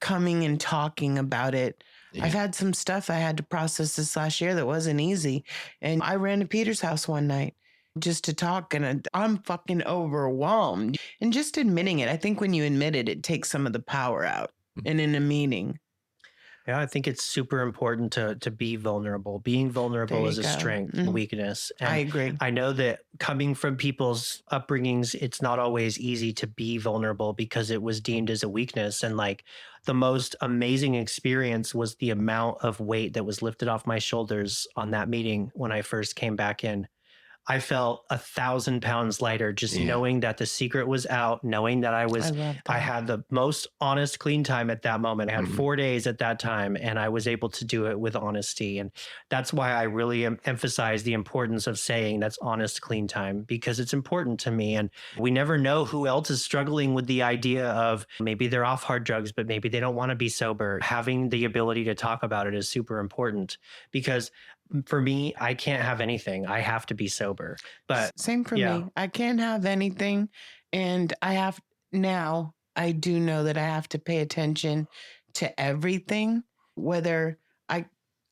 S2: coming and talking about it.
S4: Yeah.
S2: I've had some stuff I had to process this last year that wasn't easy. And I ran to Peter's house one night just to talk, and I'm fucking overwhelmed. And just admitting it, I think when you admit it, it takes some of the power out. And in a meeting,
S5: Yeah, I think it's super important to be vulnerable. Being vulnerable is a strength and weakness. And
S2: I agree.
S5: I know that coming from people's upbringings, it's not always easy to be vulnerable because it was deemed as a weakness. And like the most amazing experience was the amount of weight that was lifted off my shoulders on that meeting when I first came back in. I felt 1,000 pounds lighter just knowing that the secret was out, knowing that I had the most honest, clean time at that moment. I had 4 days at that time, and I was able to do it with honesty. And that's why I really emphasize the importance of saying that's honest, clean time, because it's important to me. And we never know who else is struggling with the idea of maybe they're off hard drugs, but maybe they don't want to be sober. Having the ability to talk about it is super important, because for me, I can't have anything. I have to be sober. But
S2: same for me. I can't have anything. And I do know that I have to pay attention to everything, whether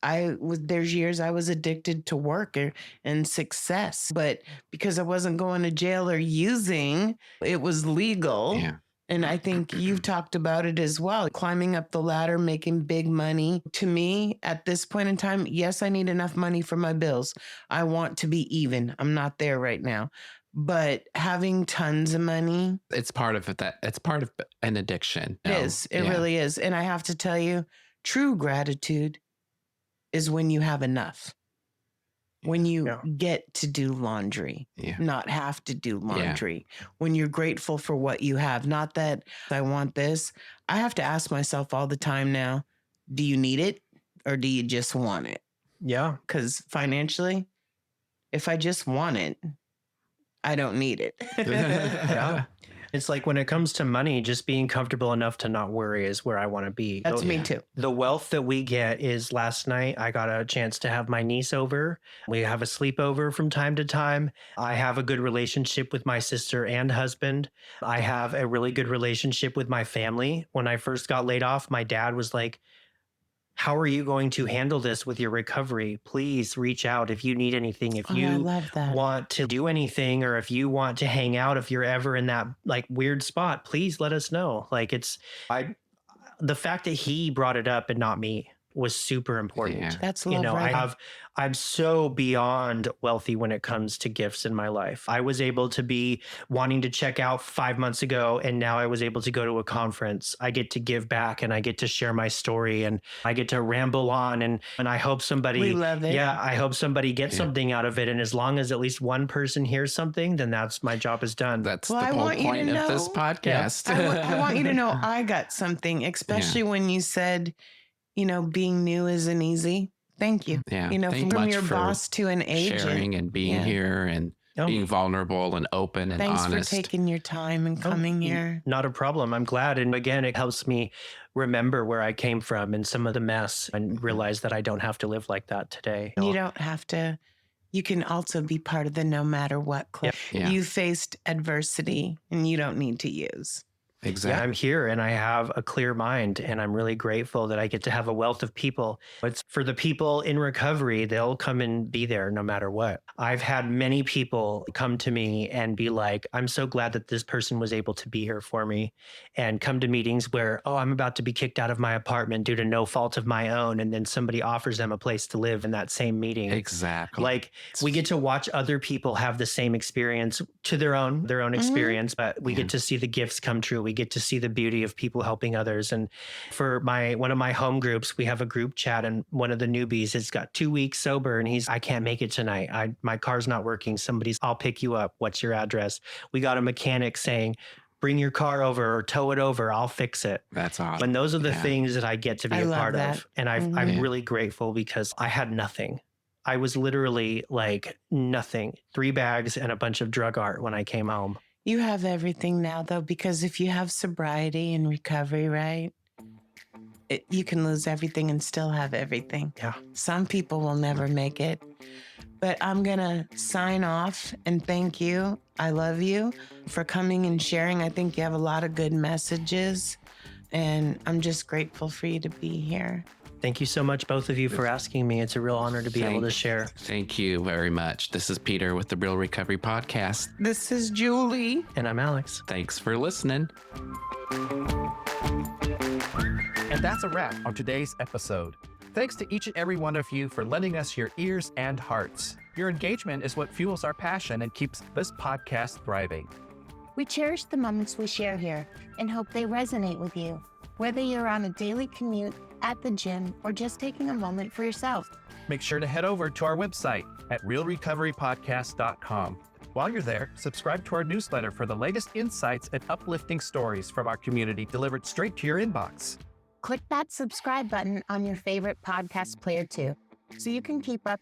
S2: there's years I was addicted to work and success, but because I wasn't going to jail or using, it was legal.
S4: Yeah.
S2: And I think you've talked about it as well. Climbing up the ladder, making big money. To me, at this point in time, yes, I need enough money for my bills. I want to be even. I'm not there right now. But having tons of money.
S4: It's part of that. It's part of an addiction.
S2: It is. It really is. And I have to tell you, true gratitude is when you have enough. When you get to do laundry, not have to do laundry, when you're grateful for what you have, not that I want this. I have to ask myself all the time now, do you need it or do you just want it?
S5: Yeah.
S2: Because financially, if I just want it, I don't need it.
S5: Yeah. It's like when it comes to money, just being comfortable enough to not worry is where I want to be.
S2: That's me too.
S5: The wealth that we get is last night I got a chance to have my niece over. We have a sleepover from time to time. I have a good relationship with my sister and husband. I have a really good relationship with my family. When I first got laid off, my dad was like, how are you going to handle this with your recovery? Please reach out if you need anything. If you want to do anything, or if you want to hang out, if you're ever in that like weird spot, please let us know. Like the fact that he brought it up and not me was super important.
S2: Yeah. That's love, right?
S5: I'm so beyond wealthy when it comes to gifts in my life. I was able to be wanting to check out 5 months ago, and now I was able to go to a conference. I get to give back, and I get to share my story, and I get to ramble on, and I hope somebody,
S2: we love it.
S5: I hope somebody gets something out of it. And as long as at least one person hears something, then that's my job is done.
S4: That's the whole point of this podcast.
S2: I want you to know I got something, especially when you said, being new isn't easy. Thank you.
S4: Yeah.
S2: From your boss to an agent.
S4: Sharing and being here and being vulnerable and open and honest.
S2: Thanks for taking your time and coming here.
S5: Not a problem. I'm glad. And again, it helps me remember where I came from and some of the mess and realize that I don't have to live like that today.
S2: You don't have to. You can also be part of the no matter what club.
S4: Yep. Yeah.
S2: You faced adversity and you don't need to use.
S4: Exactly.
S5: Yeah, I'm here and I have a clear mind, and I'm really grateful that I get to have a wealth of people. It's for the people in recovery, they'll come and be there no matter what. I've had many people come to me and be like, I'm so glad that this person was able to be here for me, and come to meetings where, I'm about to be kicked out of my apartment due to no fault of my own. And then somebody offers them a place to live in that same meeting.
S4: Exactly.
S5: Like we get to watch other people have the same experience to their own experience, but we get to see the gifts come true. We get to see the beauty of people helping others. And for one of my home groups, we have a group chat, and one of the newbies has got 2 weeks sober, and I can't make it tonight. My car's not working. I'll pick you up. What's your address? We got a mechanic saying, bring your car over or tow it over. I'll fix it.
S4: That's awesome.
S5: And those are the things that I get to be a part of. And I'm really grateful because I had nothing. I was literally like nothing, 3 bags and a bunch of drug art when I came home.
S2: You have everything now, though, because if you have sobriety and recovery, right, You can lose everything and still have everything.
S5: Yeah.
S2: Some people will never make it. But I'm going to sign off and thank you. I love you for coming and sharing. I think you have a lot of good messages, and I'm just grateful for you to be here.
S5: Thank you so much, both of you, for asking me. It's a real honor to be able to share.
S4: Thank you very much. This is Peter with the Real Recovery Podcast.
S2: This is Julie.
S5: And I'm Alex.
S4: Thanks for listening.
S3: And that's a wrap on today's episode. Thanks to each and every one of you for lending us your ears and hearts. Your engagement is what fuels our passion and keeps this podcast thriving.
S6: We cherish the moments we share here and hope they resonate with you, whether you're on a daily commute, at the gym, or just taking a moment for yourself.
S3: Make sure to head over to our website at realrecoverypodcast.com. While you're there, subscribe to our newsletter for the latest insights and uplifting stories from our community delivered straight to your inbox.
S6: Click that subscribe button on your favorite podcast player too, so you can keep up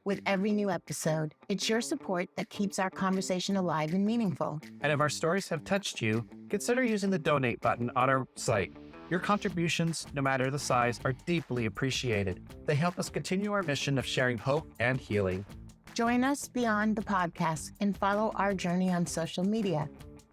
S6: with every new episode. It's your support that keeps our conversation alive and meaningful.
S3: And if our stories have touched you, consider using the donate button on our site. Your contributions, no matter the size, are deeply appreciated. They help us continue our mission of sharing hope and healing.
S6: Join us beyond the podcast and follow our journey on social media.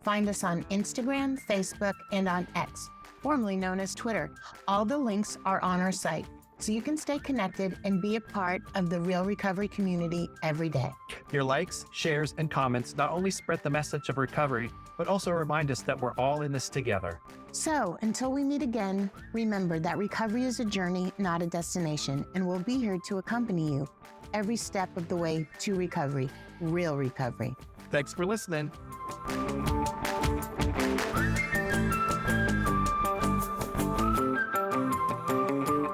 S6: Find us on Instagram, Facebook, and on X, formerly known as Twitter. All the links are on our site, so you can stay connected and be a part of the Real Recovery community every day.
S3: Your likes, shares, and comments not only spread the message of recovery, but also remind us that we're all in this together.
S6: So, until we meet again, remember that recovery is a journey, not a destination, and we'll be here to accompany you every step of the way to recovery, real recovery.
S3: Thanks for listening.